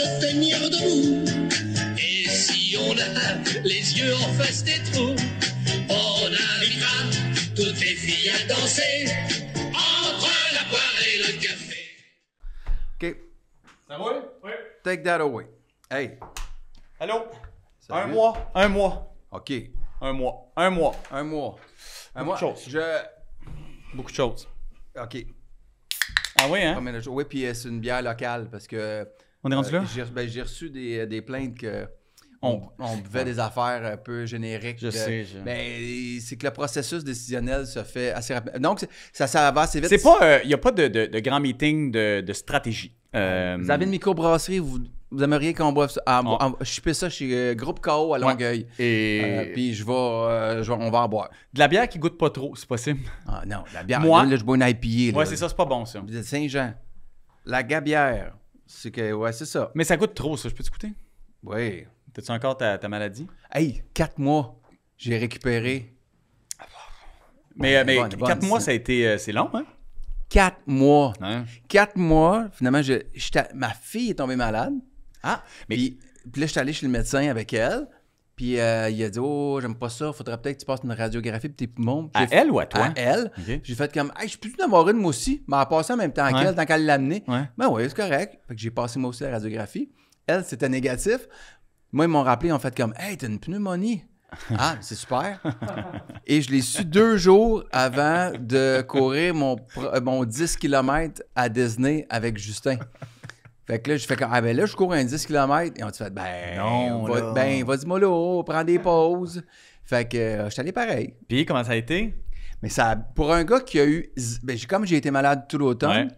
se tenir debout. Et si on a les yeux en face des trous, on invitera toutes les filles à danser entre la poire et le café. OK. Ça roule? Oui. Take that away. Hey. Allô? Salut. Un mois. OK. Un mois. Beaucoup de choses. Beaucoup de choses. OK. Ah oui, hein? Combien de jours? Oui, puis c'est une bière locale parce que... On est rendu là? J'ai reçu des plaintes que on buvait des affaires un peu génériques. Je sais. Mais c'est que le processus décisionnel se fait assez rapidement. Donc, ça va assez vite. C'est pas... Il n'y a pas de grand meeting de stratégie. Vous avez une microbrasserie, vous aimeriez qu'on boive ça. Je shipper ça chez Groupe KO à Longueuil. Et... Puis on va en boire. De la bière qui goûte pas trop, c'est possible? Ah non, la bière. Moi? Là, je bois une IPA. Ouais, c'est ça, c'est pas bon, ça. Vous êtes Saint-Jean. La gabière. C'est que, ouais, c'est ça. Mais ça goûte trop, ça. Je peux t'écouter? Oui. T'as-tu encore ta maladie? Hey, 4 mois, j'ai récupéré. Mais bonne, 4 mois, ça a été... c'est long, hein? 4 mois. Hein? 4 mois, finalement, ma fille est tombée malade. Ah, mais... Puis là, je suis allé chez le médecin avec elle. Puis il a dit, oh, j'aime pas ça, faudrait peut-être que tu passes une radiographie pour tes poumons. À elle ou à toi? À elle. Okay. J'ai fait comme, hey, je peux-tu en avoir une moi aussi? Mais elle a passé en même temps qu'elle, tant qu'elle l'a amené. Ouais. Ben oui, c'est correct. Fait que j'ai passé moi aussi la radiographie. Elle, c'était négatif. Moi, ils m'ont rappelé, ils ont fait comme, hey, t'as une pneumonie. Ah, c'est super. Et je l'ai su 2 jours avant de courir mon 10 km à Disney avec Justin. Fait que là, je fais comme, ah ben là, je cours un 10 km. Et on te fait, vas-y, mollo, prends des pauses. Fait que je suis allé pareil. Puis, comment ça a été? Mais ça, pour un gars qui a eu, comme j'ai été malade tout l'automne,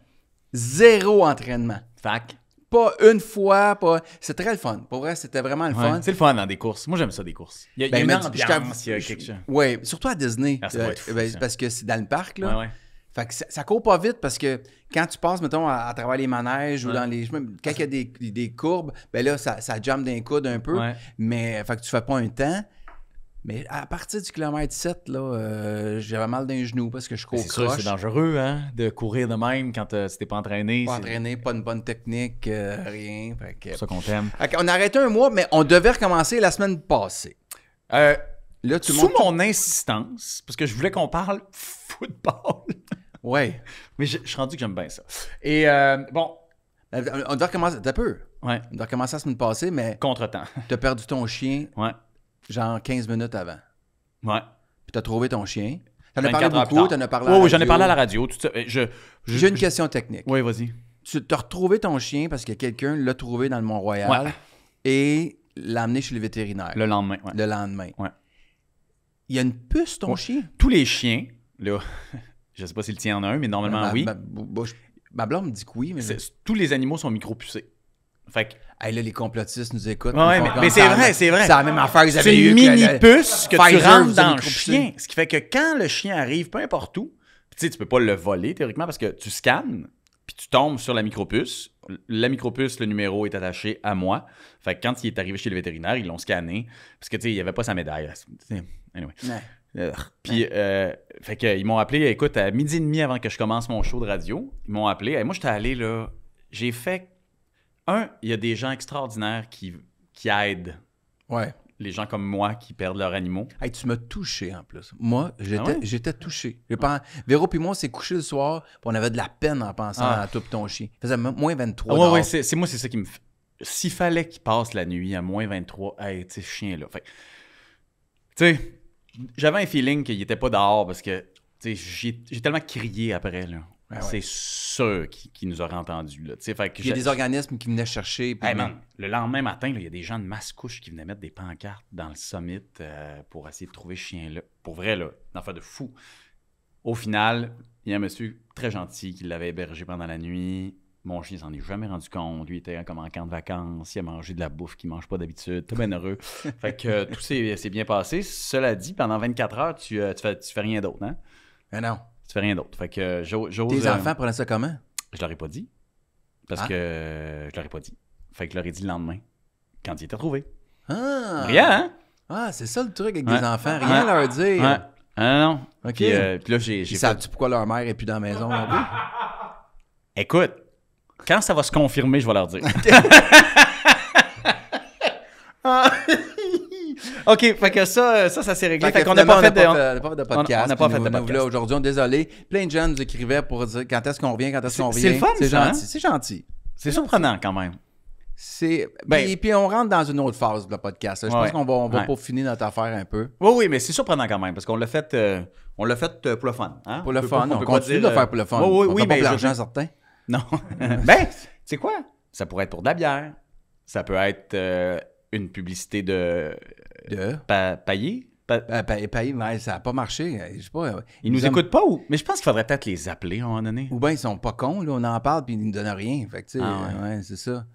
0 entraînement. Fac. Pas une fois, pas. C'est très le fun. Pour vrai, c'était vraiment le fun. C'est le fun dans des courses. Moi, j'aime ça, des courses. Il y a une ambiance, il y a quelque chose. Oui, surtout à Disney. Ah, ça doit être fou, parce que c'est dans le parc, là. Ouais. Fait que ça court pas vite parce que quand tu passes, mettons, à travers les manèges ou dans les... Quand il y a des courbes, ben là, ça jamme d'un coude un peu. Ouais. Mais, fait que tu fais pas un temps. Mais à partir du kilomètre 7, là, j'avais mal d'un genou parce que je cours C'est sûr, c'est dangereux, hein, de courir de même quand tu t'es pas entraîné. Pas entraîné, pas une bonne technique, rien. C'est pour ça qu'on t'aime. On a arrêté un mois, mais on devait recommencer la semaine passée. Là, sous mon insistance, parce que je voulais qu'on parle football. Ouais. Mais je suis rendu que j'aime bien ça. Et bon. On doit recommencer. T'as peu. Ouais. On doit recommencer la semaine passée, mais. Contretemps. T'as perdu ton chien. Ouais. Genre 15 minutes avant. Ouais. Puis t'as trouvé ton chien. T'en as parlé beaucoup, t'en as parlé à la radio. Oui, j'en ai parlé à la radio. Tout ça. J'ai une question technique. Oui, vas-y. Tu as retrouvé ton chien parce que quelqu'un l'a trouvé dans le Mont-Royal et l'a amené chez le vétérinaire. Le lendemain, ouais. Le lendemain. Ouais. Il y a une puce, ton chien? Tous les chiens, là, je sais pas si le tien en a un, mais normalement, oui. Ma blonde me dit que oui, mais... Tous les animaux sont micro-pucés. Fait que... Hey, là, les complotistes nous écoutent. Ouais, mais c'est vrai. C'est la même affaire qu'ils avaient eu. C'est une mini-puce que tu Pfizer rentres dans le chien. Ce qui fait que quand le chien arrive, peu importe où, tu sais, tu peux pas le voler théoriquement parce que tu scannes, puis tu tombes sur la micropuce. La micropuce, le numéro est attaché à moi. Fait que quand il est arrivé chez le vétérinaire, ils l'ont scanné parce que, tu sais, il n'y avait pas sa médaille. Anyway. Puis, fait que, ils m'ont appelé, écoute, à 12h30 avant que je commence mon show de radio, ils m'ont appelé. Et moi, j'étais allé, là, j'ai fait... il y a des gens extraordinaires qui aident les gens comme moi qui perdent leurs animaux. Hey, tu m'as touché en plus. Moi, j'étais touché. Véro puis moi, on s'est couché le soir, puis on avait de la peine en pensant à toi et ton chien. Il faisait moins 23. Oui, c'est moi, c'est ça qui me fait. S'il fallait qu'il passe la nuit à moins 23, hey, tu sais, chien-là. Fait tu sais, j'avais un feeling qu'il était pas dehors parce que, tu sais, j'ai tellement crié après, là. C'est sûr qu'il nous aurait entendus. Là. Fait que il y a des organismes qui venaient chercher. Hey man, le lendemain matin, il y a des gens de Mascouche qui venaient mettre des pancartes dans le summit pour essayer de trouver ce chien-là. Pour vrai, là, une affaire de fou. Au final, il y a un monsieur très gentil qui l'avait hébergé pendant la nuit. Mon chien s'en est jamais rendu compte. Lui, il était comme en camp de vacances. Il a mangé de la bouffe qu'il ne mange pas d'habitude. Tout bien heureux. Fait que tout s'est bien passé. Cela dit, pendant 24 heures, tu fais rien d'autre, hein? Mais non. Tu fais rien d'autre. Fait que j'ose... Tes enfants prenaient ça comment? Je leur ai pas dit. Parce que je leur ai pas dit. Fait que je leur ai dit le lendemain, quand il était trouvé. Ah! Rien, hein? Ah, c'est ça le truc avec des enfants. Rien à leur dire. Ouais. Ah non. OK. Puis là, j'ai Savent-tu pourquoi leur mère est plus dans la maison? Écoute, quand ça va se confirmer, je vais leur dire. OK, fait que ça s'est réglé. Fait qu'on n'a n'a pas fait pas fait de podcast. on n'a pas fait de Nous, podcast. là, aujourd'hui, on est désolé. Plein de gens nous écrivaient pour dire quand est-ce qu'on revient, quand est-ce qu'on revient. C'est le fun, c'est ça, gentil. hein? C'est gentil. C'est surprenant quand même. Puis on rentre dans une autre phase de podcast. Je pense qu'on va peaufiner notre affaire un peu. Oui, mais c'est surprenant quand même parce qu'on l'a fait, pour le fun. Hein? Pour le peut fun. pas- On peut pas continue de dire, le faire pour le fun. Oui, on oui, fait pas mais pour je- l'argent, certain. Non. Ben, tu sais quoi? Ça pourrait être pour de la bière. Ça peut être une publicité de paillé. Payer, mais ça n'a pas marché. Je sais pas. Ils nous écoutent pas ou? Mais je pense qu'il faudrait peut-être les appeler à un moment donné. Ou bien ils sont pas cons, là, on en parle puis ils nous donnent rien. Fait que, tu sais, ouais. c'est ça.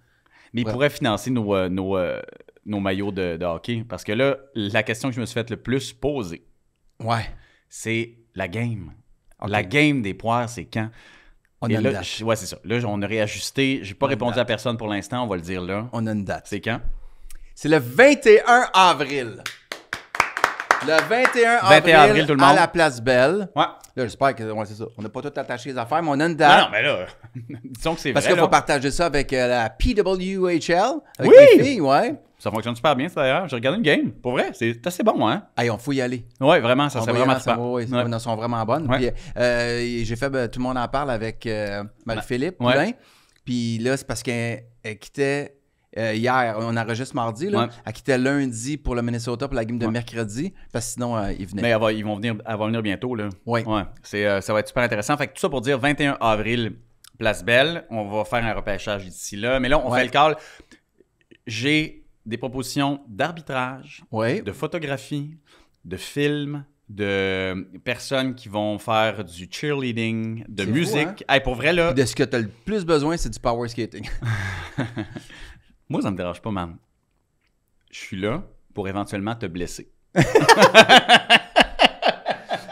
Mais ils pourraient financer nos maillots de hockey. Parce que là, la question que je me suis faite le plus poser, Ouais. c'est la game. Ok. La game des poires, c'est quand? On Et a une là, date. ouais, c'est ça. Là, on a réajusté. J'ai pas On a une répondu date. à personne pour l'instant. On va le dire là. On a une date. C'est quand? C'est le 21 avril. Le 21 avril, tout le à monde. la Place Belle. Ouais. Là, j'espère que c'est ça. On n'a pas tout attaché les affaires, mais on a une Non, date. non, mais là, disons que c'est Parce vrai. qu'il faut là. partager ça avec la PWHL. Avec Oui! les filles, ouais. Ça fonctionne super bien, ça, d'ailleurs. J'ai regardé une game. Pour vrai, c'est assez bon, hein? Hey, on faut y aller. Ouais, vraiment, ça On serait va y vraiment aller super. ensemble. Oui, Ouais. elles sont vraiment bonnes. Ouais. Puis, j'ai fait, tout le monde en parle avec Marie-Philippe Ouais. Poulain. Puis là, c'est parce qu'elle quittait hier. On enregistre mardi. Là. Ouais. Elle quittait lundi pour le Minnesota pour la game de mercredi. Parce que sinon, ils venaient. Mais ils vont venir, elle va venir bientôt, là. Oui. Ouais. Ça va être super intéressant. Fait que tout ça pour dire 21 avril, Place Belle. On va faire un repêchage d'ici là. Mais là, on Ouais. fait le call. J'ai des propositions d'arbitrage, Oui. de photographie, de films, de personnes qui vont faire du cheerleading, de C'est musique. fou, hein? Hey, pour vrai, là, Puis de ce que tu as le plus besoin, c'est du power skating. moi, ça me dérange pas, man. Je suis là pour éventuellement te blesser.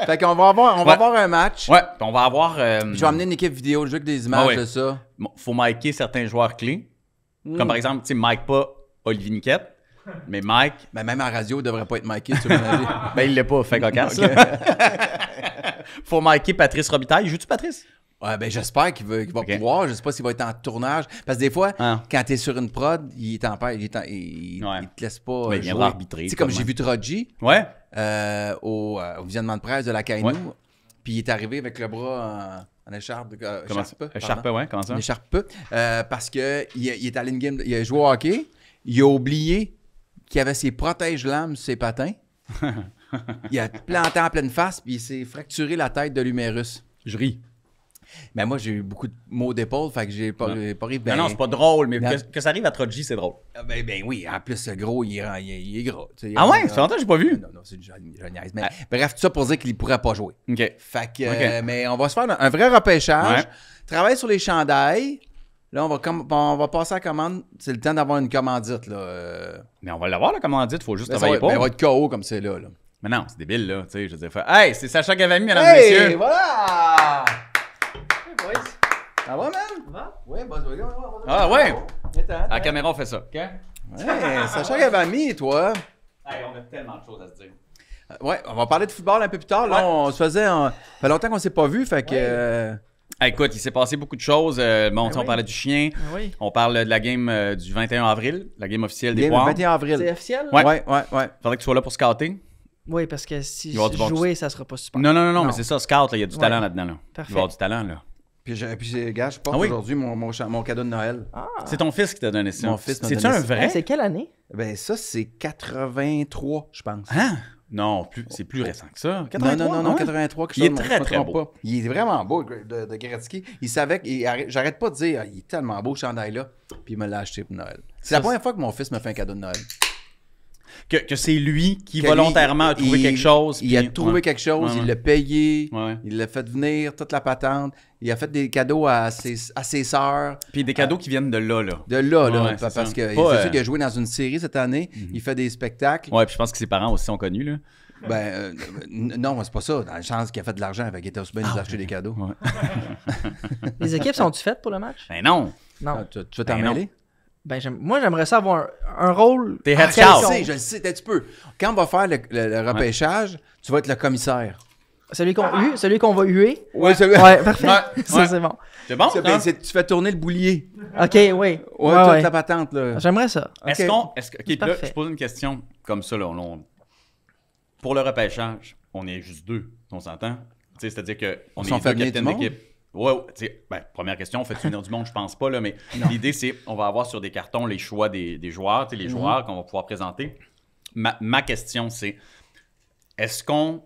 Fait qu'on va avoir un match. Ouais, puis on va avoir... Je vais amener une équipe vidéo, je veux que des images Ah ouais. de ça. Bon, faut micer certains joueurs clés. Comme par exemple, tu sais, Mike pas Olivier Niquette, mais Mike, Mais même en radio, il devrait pas être miké, sur mon avis. ben il l'est pas, fait cocasse. Faut micer Patrice Robitaille. Joues-tu Patrice? Ouais, ben j'espère qu'il va Ok. pouvoir. Je sais pas s'il va être en tournage. Parce que des fois, Ah. quand t'es sur une prod, il t'empêche. Il te laisse pas. Ouais, il viendra arbitrer, Tu sais, comme comme j'ai vu Troji Ouais. au visionnement de presse de la Kainu. Ouais. Puis il est arrivé avec le bras en écharpe. Comment ça? Écharpe, ouais, comment ça? En écharpe. Parce que il est allé une game. Il a joué au hockey. Il a oublié qu'il avait ses protège-lames sur ses patins. Il a planté en pleine face. Puis il s'est fracturé la tête de l'humérus. Je ris. Mais moi, j'ai eu beaucoup de maux d'épaule, fait que j'ai pas ri. Ben, Non, c'est pas drôle, mais Non. que ça arrive à Troji, c'est drôle. Ben oui, en plus, le gros, il est gros. tu sais. Ah ouais? Ça fait longtemps que j'ai pas vu. Non, c'est du je niaise. Mais bref, tout ça pour dire qu'il pourrait pas jouer. OK. Fait que, Ok. mais on va se faire un vrai repêchage. Ouais. Travailler sur les chandails. Là, on va passer à la commande. C'est le temps d'avoir une commandite, là. Mais on va l'avoir, la commandite, faut juste Ben, ça travailler va, ben, pas. elle va être KO comme c'est là. Mais non, c'est débile, là. Tu sais, je veux dire, hey, c'est Sacha Gavami, mesdames et Hey, messieurs. voilà! Hey boys, Ça va, man? ça va? Oui, Ah ouais? Attends. À la caméra, on fait ça. OK? Ouais, Sacha Gavami, toi. Hey, on a tellement de choses à se dire. Ouais, on va parler de football un peu plus tard. Là, Ouais. on se faisait. Ça fait longtemps qu'on s'est pas vu, fait que. Ah, écoute, il s'est passé beaucoup de choses. Bon, tu sais, on oui. parlait du chien. Ah oui. On parle de la game du 21 avril, la game officielle des Game le poires. 21 avril. C'est officiel? Ouais. Ouais. Faudrait que tu sois là pour scouter. Oui, parce que si Il va y avoir du bon jouer, ça sera pas super. Non, mais c'est ça, scout, là, il y a du Ouais. talent là-dedans. Là. Il va y Parfait. avoir du talent, là. Puis gars, je porte Ah oui? aujourd'hui mon cadeau de Noël. Ah. C'est ton fils qui t'a donné ça. Mon fils m'a C'est-tu donné un ça. vrai? Hey, c'est quelle année? Ben, ça, c'est 83, je pense. Hein? Non, c'est plus récent que ça. 83, Non, ouais. 83. quelque Il est chose, très, je me très trompe beau. pas. Il est vraiment beau de Gretzky. Il savait que. J'arrête pas de dire, ah, il est tellement beau, ce chandail-là. Puis il me l'a acheté pour Noël. C'est la Ça, première fois que mon fils me fait un cadeau de Noël. Que c'est lui qui Que volontairement a lui, trouvé quelque chose. Il a puis- trouvé ouais. quelque chose, Ouais, il ouais. l'a payé, Ouais. il l'a fait venir, toute la patente. Il a fait des cadeaux à ses sœurs. Puis des cadeaux qui viennent de là, là. De là, Ouais, c'est parce ça. que Pas, c'est sûr qu'il a joué dans une série cette année. Il fait des spectacles. Ouais, puis je pense que ses parents aussi sont connus, là. Non, c'est pas ça. Dans la chance qu'il a fait de l'argent, il était aussi bien nous acheter des cadeaux. Ouais. Les équipes sont-tu faites pour le match? Ben non! Non. Ah, tu veux t'en Ben non. mêler? Ben, moi, j'aimerais ça avoir un rôle. T'es head quelconque. scout. Je le sais, tu peux. Quand on va faire le repêchage, tu vas être le commissaire. Celui qu'on va huer. Ouais, c'est Ouais, parfait. Ouais, Ça, ouais. c'est bon. C'est bon, ben, hein? tu fais tourner le boulier. OK, oui. Ouais, toute ouais. la patente, là. J'aimerais ça. Est-ce Ok. qu'on... OK, puis là, parfait. je pose une question comme ça, là. Pour le repêchage, on est juste 2, on s'entend? Tu sais, c'est-à-dire qu'on est s'en 2 fait venir capitaines du monde? d'équipe. Ouais, tu sais, ben, première question, on fait venir du monde, je pense pas, là, mais l'idée, c'est on va avoir sur des cartons les choix des joueurs, tu sais, les joueurs qu'on va pouvoir présenter. Ma question, c'est est-ce qu'on,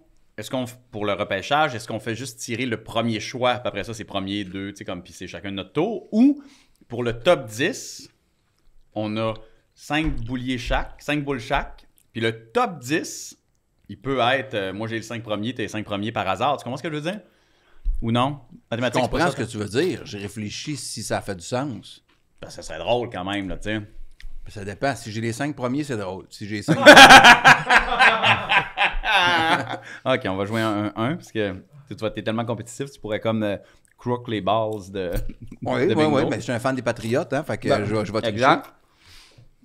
pour le repêchage, est-ce qu'on fait juste tirer le premier choix, puis après ça, c'est premier, 2, tu sais, comme, puis c'est chacun notre tour, ou pour le top 10, on a 5 boules chaque, puis le top 10, il peut être, moi j'ai le 5 premiers, t'es les 5 premiers par hasard, tu comprends ce que je veux dire? Ou non? Je Mathématiques, c'est pas comprends ça, ce que tu veux dire. J'ai réfléchi si ça fait du sens. Ben, ça serait drôle quand même, là, tu sais. Ça dépend. Si j'ai les 5 premiers, c'est drôle. Si j'ai 5... Ok, on va jouer un 1 parce que t'es tellement compétitif, tu pourrais comme crook les balls de. Oui, de oui, bingo. oui. Mais je suis un fan des Patriotes, hein. Fait que Ben, je vais tricher. exact.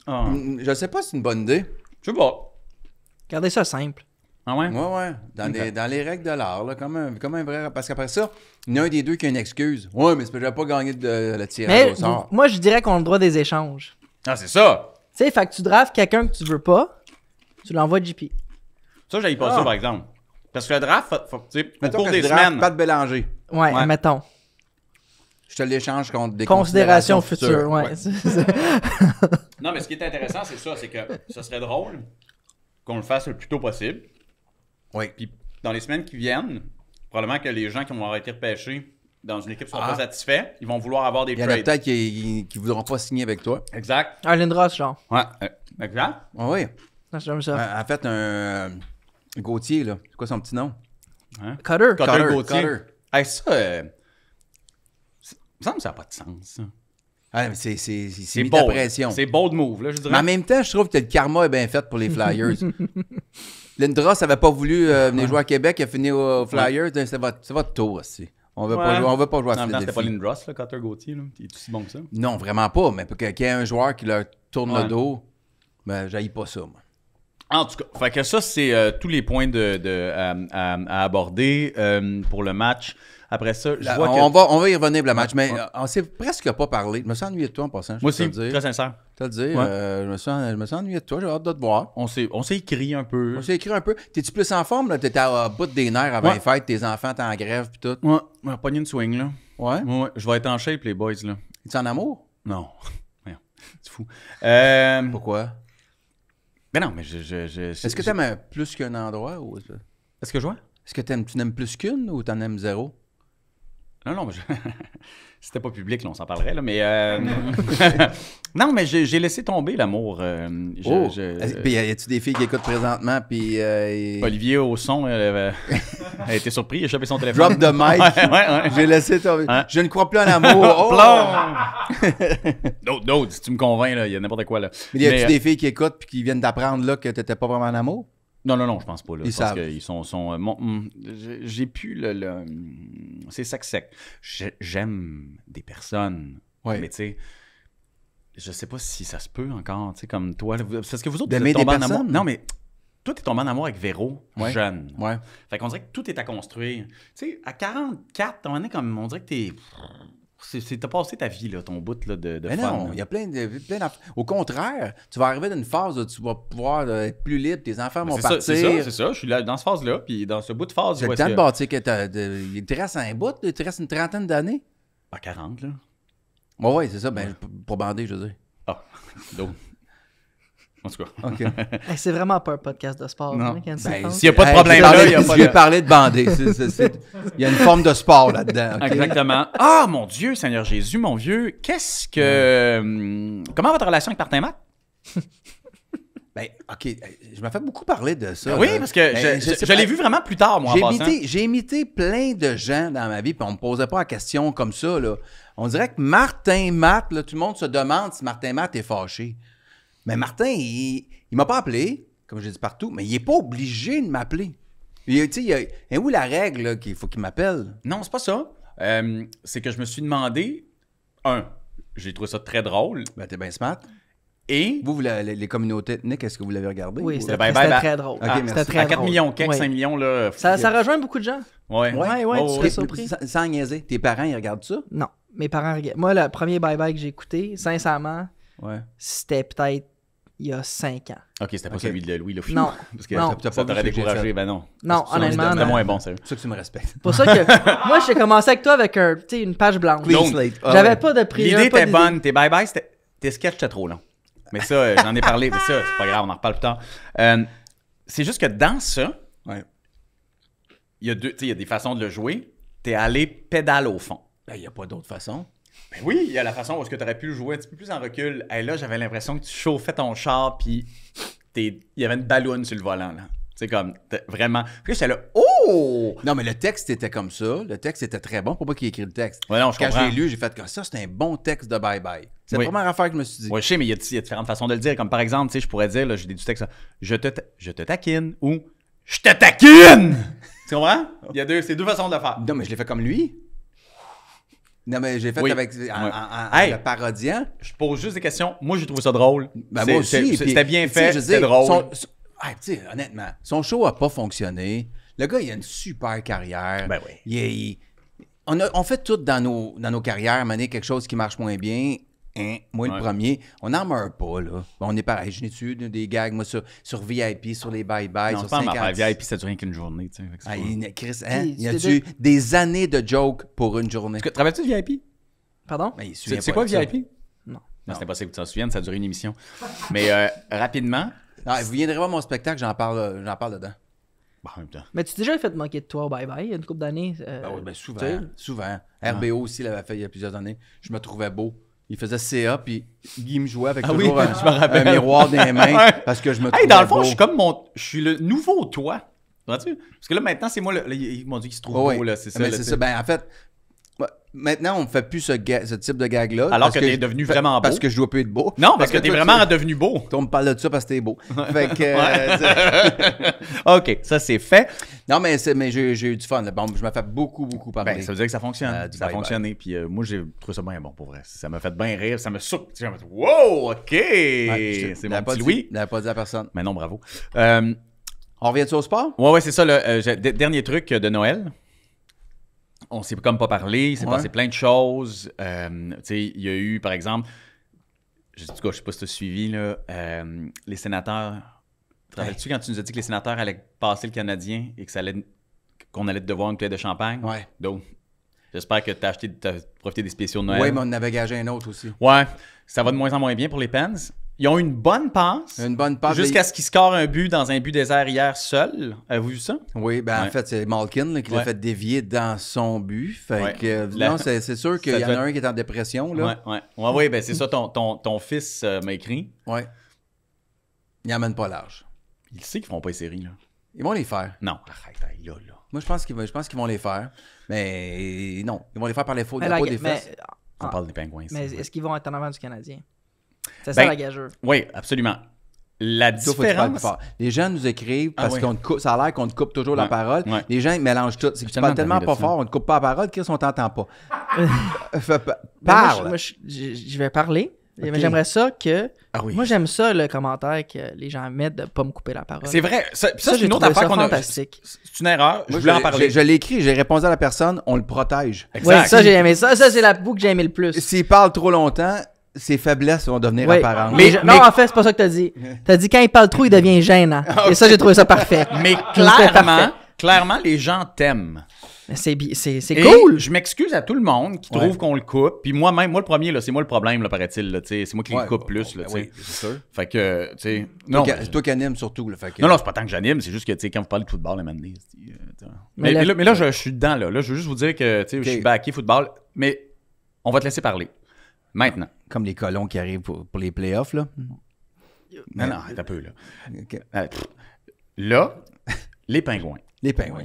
Ah, Je sais pas si c'est une bonne idée. je sais pas. Gardez ça simple. Ah ouais? Ouais, ouais. Dans les règles de l'art, là, comme un vrai. Parce qu'après ça, il y en a un des deux qui a une excuse. Ouais, mais c'est parce que j'avais pas gagné de le tirage Mais au sort. moi, je dirais qu'on a le droit des échanges. Ah, c'est ça! Tu sais, fait que tu drafts quelqu'un que tu veux pas, tu l'envoies à JP. Ça, j'aille pas ça, par exemple. Parce que le draft, tu sais, au Mettons cours que des je draft semaines. Pat Bélanger. Ouais, Ouais. mettons. Je te l'échange contre des Considération future, ouais. Non, mais ce qui est intéressant, c'est ça, c'est que ça serait drôle qu'on le fasse le plus tôt possible. Oui. Puis dans les semaines qui viennent, probablement que les gens qui vont avoir été repêchés dans une équipe ne seront Ah. pas satisfaits. Ils vont vouloir avoir des Il y en a trades. peut-être qui voudront pas signer avec toi. Exact. Un Lindros, genre. Ouais, exact. Ah oui. Ah, J'aime ça. En fait, un Gauthier, là. C'est quoi son petit nom? Cutter. Cutter Gauthier. Cutter. Hey, ça, il me semble que ça n'a pas de sens. Ça. Ah, mais c'est mis bold. ta pression. C'est bold move, là, je Mais dirais. en même temps, je trouve que le karma est bien fait pour les Flyers. Lindros n'avait pas voulu venir jouer à Québec, il a fini au Flyers. C'est votre tour aussi. On veut pas jouer à Non, c'était pas Philadelphie. Lindros, là, Cutter Gauthier. Là. Il est aussi bon que ça. Non, vraiment pas. Mais pour qu'il y ait un joueur qui leur tourne Ouais. le dos, ben, j'haïs pas ça, moi. En tout cas, fait que ça, c'est tous les points à aborder pour le match. Après ça, je Là, vois on que... va y revenir pour le match, mais Ouais. on s'est presque pas parlé. Je me suis ennuyé de toi en passant. Moi je aussi, peux te le très dire. sincère. Te le dire, Ouais. je me suis ennuyé de toi, j'ai hâte de te voir. On s'est écrit un peu. On s'est écrit un peu. T'es-tu plus en forme, là? T'étais à bout des nerfs avant Ouais. les fêtes, tes enfants, t'es en grève pis tout. Ouais, on va pogner une swing, là. Ouais? Ouais, je vais être en shape, les boys, là. Es-tu en amour? Non. Voyons, c'est fou. Pourquoi? Mais non, mais Est-ce que t'aimes plus qu'un endroit ou... Est-ce que je vois? Est-ce que tu n'aimes plus qu'une ou t'en aimes zéro? Non, mais si c'était pas public, là, on s'en parlerait, là, mais... non, mais j'ai laissé tomber l'amour. Puis y a-tu des filles qui écoutent présentement puis... Olivier, au son, elle a été surpris, il a chopé son téléphone. Drop the mic. Ouais. J'ai laissé tomber. Hein? Je ne crois plus en l'amour. Oh! D'autres, si tu me convaincs, là, il y a n'importe quoi, là. Mais y a-tu Mais, des filles qui écoutent puis qui viennent d'apprendre là que t'étais pas vraiment en amour? Non, je pense pas. Là. Ils Je pense savent. qu'ils sont j'ai pu c'est sec. J'aime des personnes. Ouais. Mais tu sais, je sais pas si ça se peut encore, tu sais, comme toi. Parce que vous autres, vous D'aimer êtes tombés des en amour. personnes? Non, mais toi, t'es tombé en amour avec Véro, Ouais. jeune. Ouais. Fait qu'on dirait que tout est à construire. Tu sais, à 44, on dirait que t'es... T'as passé ta vie, là, ton bout là, de Mais fun. non, là. il y a plein d'affaires. Au contraire, tu vas arriver dans une phase où tu vas pouvoir être plus libre, tes enfants vont C'est ça, partir. c'est ça. Je suis là dans cette phase-là, puis dans ce bout de phase... C'est le temps de bâtir que il te reste un bout, il te reste une trentaine d'années. À 40, là. Ouais, c'est ça, ben, pour bander, je veux dire. Ah, d'autres. En tout cas. OK. Hey, c'est vraiment pas un podcast de sport. Non. hein, quand tu Ben, penses. s'il y a pas de Hey, problème tu là, parlais- il y a pas Tu viens de... parler de bander. Il y a une forme de sport là-dedans. OK? Exactement. Ah, mon Dieu, Seigneur Jésus, mon vieux, qu'est-ce que... Comment votre relation avec Martin Matt? Ben, OK, je m'en fais beaucoup parler de ça. Oui, là. parce que Ben, je sais l'ai pas, vu vraiment plus tard, moi, en passant. J'ai imité plein de gens dans ma vie, puis on me posait pas la question comme ça. Là. On dirait que Martin Matt, là, tout le monde se demande si Martin Matt est fâché. Mais Martin, il m'a pas appelé, comme j'ai dit partout, mais il est pas obligé de m'appeler. Tu sais, il y a où la règle là, qu'il faut qu'il m'appelle? Non, c'est pas ça. C'est que je me suis demandé, j'ai trouvé ça très drôle, Ben, t'es bien smart. Et Vous, les communautés ethniques, est-ce que vous l'avez regardé? Oui, ou- c'était bye bye, c'était bye. très drôle. Ok, C'était merci. très à 4 drôle. millions, Oui. 5 millions, là. Ça rejoint beaucoup de gens. Ouais. Ouais, Oh, tu ouais. serais surpris. Sans niaiser, tes parents, ils regardent ça? Non, mes parents regardent. Moi, le premier bye-bye que j'ai écouté, sincèrement, Ouais. c'était peut-être il y a 5 ans. Ok, c'était pas Ok. celui de Louis, là. Non. Parce que Non. ça t'aurait vu ce que j'ai découragé. fait. Ben non. Non, Ça, honnêtement, C'était non. moins bon, sérieux. C'est ça que tu me respectes. C'est pour ça que moi, j'ai commencé avec toi avec une page blanche. Clean Donc, slate. Ah J'avais ouais. pas de prix. L'idée j'avais pas était d'idée. bonne. Tes bye-bye, tes sketchs étaient trop longs. Mais ça, j'en ai parlé. Mais ça, c'est pas grave, on en reparle plus tard. C'est juste que dans ça, Ouais. il y a des façons de le jouer. T'es allé pédale au fond. Ben, il n'y a pas d'autre façon. Ben oui, il y a la façon où est-ce que tu aurais pu le jouer un petit peu plus en recul. Et là, j'avais l'impression que tu chauffais ton char, puis il y avait une balloune sur le volant, là. C'est comme, vraiment. Puis j'étais là, oh! Non, mais le texte était comme ça. Le texte était très bon. Pourquoi qu'il a écrit le texte? Ouais, non, je Quand comprends. je l'ai lu, j'ai fait que ça, c'est un bon texte de bye-bye. C'est Oui. la première affaire que je me suis dit. Ouais, je sais, mais il y a différentes façons de le dire. Comme par exemple, tu sais, je pourrais dire, là, j'ai du texte, je te taquine ou je te taquine! Tu comprends? C'est deux façons de le faire. Non, mais je l'ai fait comme lui. Non, mais j'ai fait Oui. avec. En Hey. le parodiant. Je pose juste des questions. Moi, j'ai trouvé ça drôle. Ben, moi aussi. C'était bien puis, tu sais, fait, je veux c'était dire, drôle. Hey, tu sais, honnêtement, son show a pas fonctionné. Le gars, il a une super carrière. Ben oui. On fait tout dans nos carrières, mener quelque chose qui marche moins bien. Hein? Moi, Ouais. le premier, on n'en meurt pas, là. On est pareil. Je n'ai tué des gags, moi, sur VIP, sur les bye-bye, Non, sur c'est pas 50. ma VIP, ça dure rien qu'une journée, tu sais. Fait que c'est Ah, pas- Chris, hein? Puis, Il a tu tué des années de jokes pour une journée. Te rappelles-tu de VIP? Pardon? Mais il se souvient C'est pas quoi de ça. VIP? Non. Non, c'était pas ça que tu t'en souviens, ça a duré une émission. Mais rapidement. Ah, vous viendrez voir mon spectacle, j'en parle dedans. Bon, en même temps. Mais tu t'es déjà fait moquer de toi au bye-bye il y a une couple d'années? Ben oui, ben souvent. tu sais. Souvent. RBO aussi l'avait fait il y a plusieurs années. Je me trouvais beau. Il faisait CA, puis Guy me jouait avec Ah oui, toujours je me rappelle. un miroir dans les mains Ouais. parce que je me trouvais Hey, dans le fond, beau. je suis comme je suis le nouveau toi. Vois-tu? Parce que là, maintenant, c'est moi, là, ils m'ont dit qu'il se trouve Oh, beau, oui. là, c'est ça. Mais là, c'est tu ça. sais. Ben, en fait, maintenant, on ne fait plus ce type de gag-là. Alors parce que t'es devenu vraiment beau. Parce que je dois plus être beau. Non, parce que Fait t'es toi, vraiment devenu beau. On me parle de ça parce que t'es beau. Fait que, OK, ça, c'est fait. non, mais j'ai eu du fun. Là. Bon, je me fais beaucoup parler. Ben, ça veut dire que ça fonctionne. Du Ça a bye-bye. fonctionné. Puis moi, j'ai trouvé ça bien bon, pour vrai. Ça m'a fait bien rire. Ça m'a surpris. J'ai fait, wow, OK. Ouais, C'est l'avais mon pas petit dit. Louis. Je l'avais pas dit à personne. Mais non, bravo. On revient-tu au sport? Ouais, c'est ça. Dernier truc de Noël. On s'est comme pas parlé. Il s'est Ouais. passé plein de choses. Tu sais, il y a eu, par exemple, je sais pas si tu as suivi, là, les sénateurs. Te rappelles-tu quand tu nous as dit que les sénateurs allaient passer le Canadien et que qu'on allait te devoir une bouteille de champagne? Ouais. Donc, j'espère que t'as profité des spéciaux de Noël. Oui, mais on en avait gagé un autre aussi. Ouais, ça va de moins en moins bien pour les Pens. Ils ont eu une bonne passe. Une bonne passe. Jusqu'à ce qu'ils scorent un but dans un but désert hier seul. Avez-vous vu ça? Oui, ben en Ouais. fait, c'est Malkin là, qui l'a Ouais. fait dévier dans son but. Fait Ouais. que, La- non, c'est sûr qu'il y en Ça a doit- un qui est en dépression. Là. Ouais, ben c'est ça, ton fils m'a écrit. Ouais. Ils n'emmènent pas large. Il sait qu'ils feront pas les séries, là. Ils vont les faire. Non, arrête, hey, là. Moi, je pense qu'ils vont les faire. Mais non, ils vont les faire par les fautes Mais, de la- la peau des mais- fesses. On parle des Pingouins ici. mais est-ce qu'ils vont être en avant du Canadien? C'est Ben, ça la gageure. Oui, absolument. La Toi, faut que tu parles plus différence... fort. Les gens nous écrivent parce Ah oui. qu'on te coupe, ça a l'air qu'on te coupe toujours la Ouais. parole. Ouais. Les gens ils mélangent tout. C'est que tu tellement parles tellement parlé de pas ça. fort, on te coupe pas la parole, Chris, on t'entend pas. Ben, Parle. moi, je vais parler. Ok. Mais j'aimerais ça que. Ah oui. Moi, j'aime ça, le commentaire que les gens mettent de pas me couper la parole. C'est vrai. Ça, Ça, c'est j'ai une autre trouvé affaire ça qu'on a... fantastique. C'est une erreur. Je Moi, voulais en parler. Je l'ai écrit, j'ai répondu à la personne, on le protège. Oui, Exact. ça, j'ai aimé ça. Ça, c'est la bout que j'ai aimé le plus. S'il parle trop longtemps, ses faiblesses vont devenir Oui. apparentes. Mais- Non, en fait, c'est pas ça que t'as dit. T'as dit quand il parle trop, il devient gênant. Et ça, j'ai trouvé ça parfait. Mais C'était clairement, les gens t'aiment. C'est Et cool. je m'excuse à tout le monde qui trouve qu'on le coupe. Puis moi-même, moi le premier, là, c'est moi le problème, là, paraît-il. Là, tu sais. C'est moi qui Ouais, le coupe bon, plus. bon, Là, ben tu sais. oui, c'est sûr. Fait que, tu sais. Non, C'est toi qui anime surtout. Là, fait que... non, c'est pas tant que j'anime, c'est juste que, tu sais, quand vous parlez de football, à un moment donné, Mais mais là, je suis dedans, là. Là, je veux juste vous dire que, tu sais, je suis backé football. Mais on va te laisser parler. Maintenant. Comme les colons qui arrivent pour les playoffs. Là. Non, arrête un peu, là. OK. Là, les Pingouins. Les pingouins.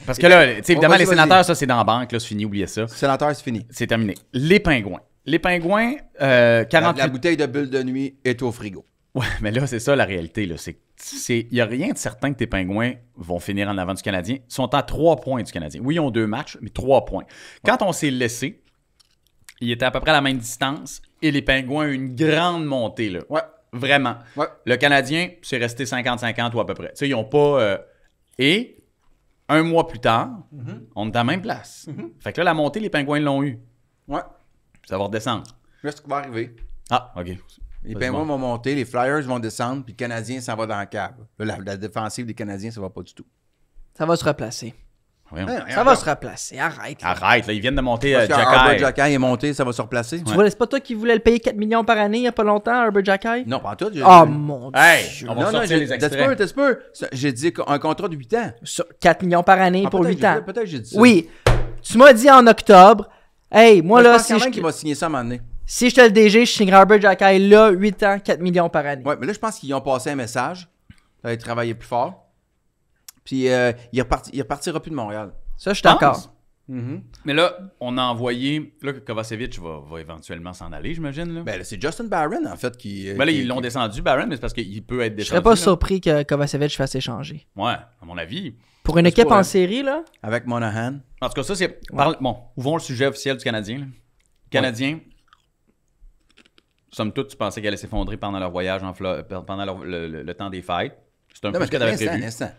Parce que là, tu sais, évidemment, Vas-y, les vas-y. sénateurs, ça, c'est dans la banque, là, c'est fini, oubliez ça. Sénateur, c'est fini. C'est terminé. Les Pingouins. Les Pingouins, La 48... bouteille de bulle de nuit est au frigo. Ouais, mais là, c'est ça la réalité. Il n'y a rien de certain que tes Pingouins vont finir en avant du Canadien. Ils sont à 3 points du Canadien. Oui, ils ont 2 matchs, mais 3 points. Quand on s'est laissé, ils étaient à peu près à la même distance et les Pingouins ont eu une grande montée. Là. Ouais. Vraiment. Ouais. Le Canadien, c'est resté 50-50 ou à peu près. Tu sais, ils n'ont pas... Et un mois plus tard, on est à la même place. Fait que là, la montée, les Pingouins l'ont eu. Ouais. Ça va redescendre. Là, ce qui va arriver. Ah, OK. Les Vas-y, Pingouins bon. vont monter, les Flyers vont descendre, puis le Canadien s'en va dans le cave. Là, la défensive des Canadiens, ça va pas du tout. Ça va se replacer. Voyons. Ça va se replacer. Arrête. là. Arrête, là, ils viennent de monter Parce que Herbert Jacky. Jacky est monté, ça va se replacer. Tu vois, c'est pas toi qui voulais le payer 4 millions par année il y a pas longtemps, Herbert Jacky? Non, pas en tout. Oh mon Hey, Dieu. on va Non, sortir les t'as extraits. peu. J'ai dit un contrat de 8 ans. Sur 4 millions par année Ah, pour peut-être 8 ans. Peut-être j'ai dit ça. Oui. Tu m'as dit en octobre, hey, moi Moi, je là, pense si quand je, même qu'il va signer ça à un moment donné. si je te le DG, je signerai Herbert Jacky là, 8 ans, 4 millions par année. Ouais, mais là, je pense qu'ils ont passé un message. Ça va être travailler plus fort. Puis, il repartira plus de Montréal. Ça, je suis d'accord. Mais là, on a envoyé... Là, Kovacevic va éventuellement s'en aller, j'imagine. Là. Ben, là, c'est Justin Barron, en fait, qui. Ben là, ils l'ont descendu, Barron, mais c'est parce qu'il peut être Je descendu. serais pas là. surpris que Kovacevic fasse échanger. Ouais, à mon avis. Pour une Ça se équipe pourrait. en série, là, Avec Monahan. En tout cas, ça, c'est... Bon, ouvrons le sujet officiel du Canadien. Là. Canadien, somme toute, tu pensais qu'elle allait s'effondrer pendant leur voyage, pendant le temps des fêtes. C'est un peu ce que tu avais prévu. Instant.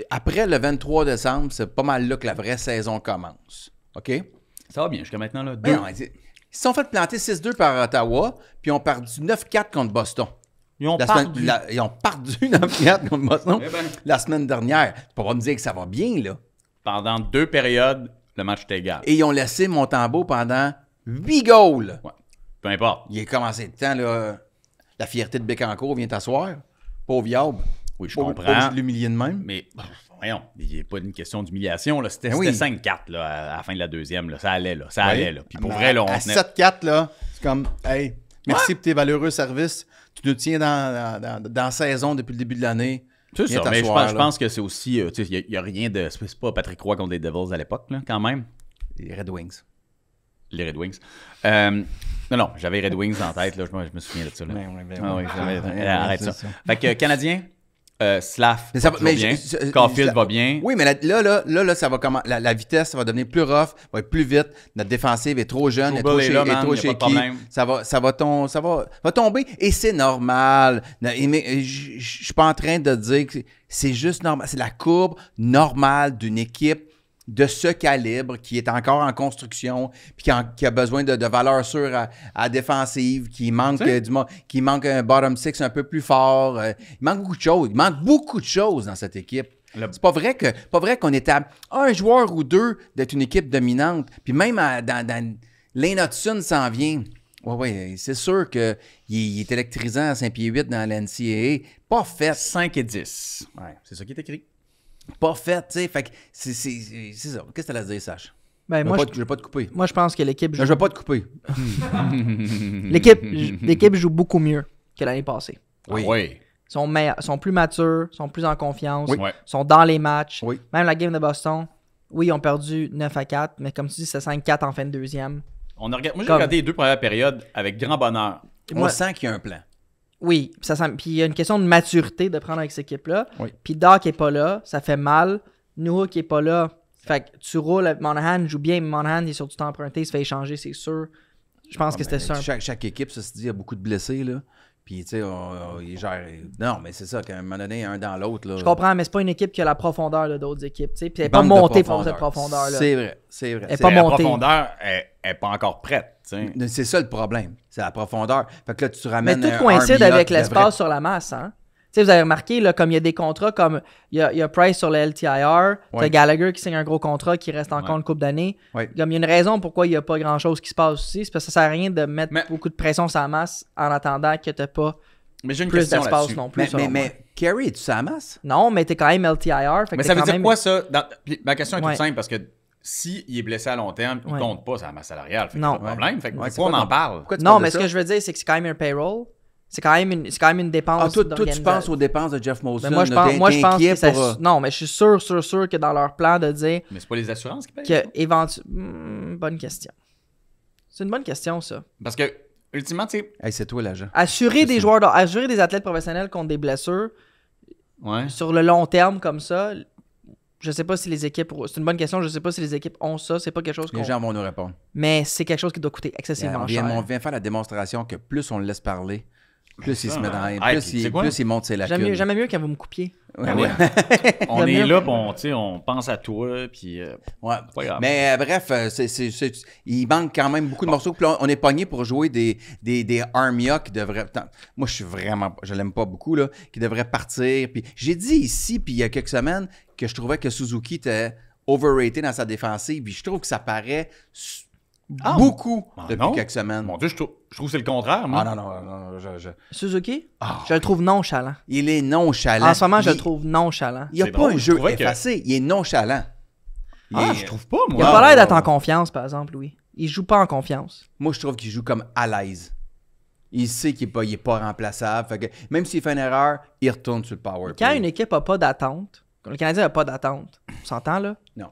Après le 23 décembre, c'est pas mal là que la vraie saison commence. OK? Ça va bien jusqu'à maintenant. Là. Mais non, ils se sont fait planter 6-2 par Ottawa, puis ils ont perdu 9-4 contre Boston. Ils ont Ils ont perdu 9-4 contre Boston Eh ben. la semaine dernière. Tu peux pas me dire que ça va bien, là. Pendant 2 périodes, le match était égal. Et ils ont laissé Montembeault pendant 8 goals. Ouais. Peu importe. Il a commencé le temps, là. La fierté de Bécancour vient t'asseoir. Pauvre Yab. Oui, je Pas comprends. obligé de l'humilier de même. Mais voyons, il n'y a pas une question d'humiliation. Là. C'était Ben oui. 5-4 là, à la fin de la deuxième. Là. Ça allait. Là. Ça Ouais. allait. Là. Puis pour Mais vrai, là, on à tenait... 7-4, là, c'est comme, hey, merci pour tes valeureux services. Tu nous tiens dans la saison depuis le début de l'année. C'est Viens ça, mais t'asseoir, je là. pense que c'est aussi... tu sais, il n'y a rien de... C'est pas Patrick Roy contre les Devils à l'époque, là, quand même. Les Red Wings. Les Red Wings. Non, j'avais les Red Wings en tête. Là, je me souviens de ça. Là. Ah oui, arrête ça. Fait que Canadien, Slav Mais ça va va- mais bien. je- Caulfield va bien. Oui, mais là, ça va comment? La vitesse, ça va devenir plus rough, va être plus vite. Notre défensive est trop jeune, Trouble est là, man, trop y a pas de shaky. problème. Ça va tomber et c'est normal. Mais je suis pas en train de dire que c'est juste normal. C'est la courbe normale d'une équipe de ce calibre qui est encore en construction puis qui a besoin de valeurs sûres à défensive, qui manque qui manque un bottom six un peu plus fort. Il manque beaucoup de choses. Il manque beaucoup de choses dans cette équipe. C'est pas vrai qu'on est à un joueur ou deux d'être une équipe dominante. Puis même dans Lane Hudson s'en vient. Oui, c'est sûr qu'il est électrisant à 5 pieds 8 dans l'NCAA. Pas fait. 5 et 10. Ouais. C'est ça qui est écrit. Pas fait, tu sais. Fait que c'est ça. Qu'est-ce que tu as à dire, Sach? ben, Je vais pas te couper. moi, je pense que l'équipe Non, joue, je vais pas te couper. l'équipe joue beaucoup mieux que l'année passée. Oui. Ah oui. Ils sont plus matures, sont plus en confiance, Oui. Ouais. sont dans les matchs. Oui. Même la game de Boston, oui, ils ont perdu 9-4, mais comme tu dis, c'est 5-4 en fin de deuxième. Moi, j'ai Comme- regardé les 2 premières périodes avec grand bonheur. On Moi- sent qu'il y a un plan. Oui, puis il y a une question de maturité de prendre avec cette équipe-là. Oui. Puis Doc est pas là, ça fait mal. Newhook est pas là. Fait que tu roules, Monahan joue bien, mais Monahan il est sur du temps emprunté, il se fait échanger, c'est sûr. Je pense que c'était ça. Chaque équipe, ça se dit, il y a beaucoup de blessés, là. Puis, tu sais, ils gèrent. Non, mais c'est ça, qu'à un moment donné, un dans l'autre, là. Je comprends, mais c'est pas une équipe qui a la profondeur là, d'autres équipes. Puis elle n'est Il pas manque de montée pour cette profondeur-là. C'est vrai, c'est vrai. Elle est pas La montée. profondeur est pas encore prête. tu sais. C'est ça le problème, c'est la profondeur. Fait que là, tu Mais ramènes tout un coïncide Armia avec qui l'espace devrait- sur la masse. Hein? Tu sais, vous avez remarqué, là, comme il y a des contrats, comme il y a Price sur le LTIR, t'as Ouais. Gallagher qui signe un gros contrat qui reste encore Ouais. une couple d'années. Ouais. Comme il y a une raison pourquoi il n'y a pas grand-chose qui se passe aussi, c'est parce que ça sert à rien de mettre Mais- beaucoup de pression sur la masse en attendant que t'as pas Mais j'ai une plus question d'espace là-dessus. non plus. Mais, selon moi. mais Carey, es-tu sa masse? Non, mais t'es quand même LTIR. Fait que Mais t'es ça veut quand dire même- quoi, ça? Puis ma question est Ouais. toute simple, parce que s'il est blessé à long terme, il Ouais. compte pas sa masse salariale. Fait que Non. pas de problème. Fait que Ouais, c'est pourquoi on quoi en ton- parle? Pourquoi tu Non, parles mais de ce ça? que je veux dire, c'est que c'est quand même un payroll. C'est quand même une dépense. Ah, toi, tu d'organisation. penses aux dépenses de Jeff Molson. Mais moi, je là, pense, t'es moi, je pense inquiet que ça- pour, Non, mais je suis sûr que dans leur plan de dire Mais c'est pas les assurances qui payent? que éventuellement. Bonne question. C'est une bonne question, ça. Parce que, ultimement, tu sais... Hey, c'est toi l'agent. Assurer des joueurs, assurer des athlètes professionnels contre des blessures Ouais. sur le long terme comme ça, je sais pas si les équipes. C'est une bonne question, je sais pas si les équipes ont ça. C'est pas quelque chose qu'on. Les gens vont nous répondre. Mais c'est quelque chose qui doit coûter excessivement On cher. vient faire la démonstration que plus on le laisse parler, Plus il se met dans... Hey, plus il monte ses lacunes. J'aime mieux quand vous me coupiez. Ouais, ouais. On J'aime est mieux. là, bon, tu sais, on pense à toi, puis Ouais. c'est pas grave. Mais bref, il manque quand même beaucoup de morceaux. Puis là, on est pogné pour jouer des Armia qui devraient... Moi, je l'aime pas beaucoup, là, qui devraient partir. Puis j'ai dit ici, puis il y a quelques semaines, que je trouvais que Suzuki était overrated dans sa défensive. Puis je trouve que ça paraît beaucoup depuis non. quelques semaines. Mon Dieu, je trouve que c'est le contraire, moi. Ah non, Suzuki, je le trouve nonchalant. il est nonchalant. En ce moment, je le trouve nonchalant. Il n'y a C'est pas drôle, un je jeu trouvais que- effacé, il est nonchalant. Je trouve pas, moi. Il a pas l'air d'être en confiance, par exemple, Louis. Il joue pas en confiance. Moi, je trouve qu'il joue comme à l'aise. Il sait qu'il n'est pas remplaçable. Fait que même s'il fait une erreur, il retourne sur le power Quand play. une équipe n'a pas d'attente, quand le Canadien n'a pas d'attente, on s'entend là? Non.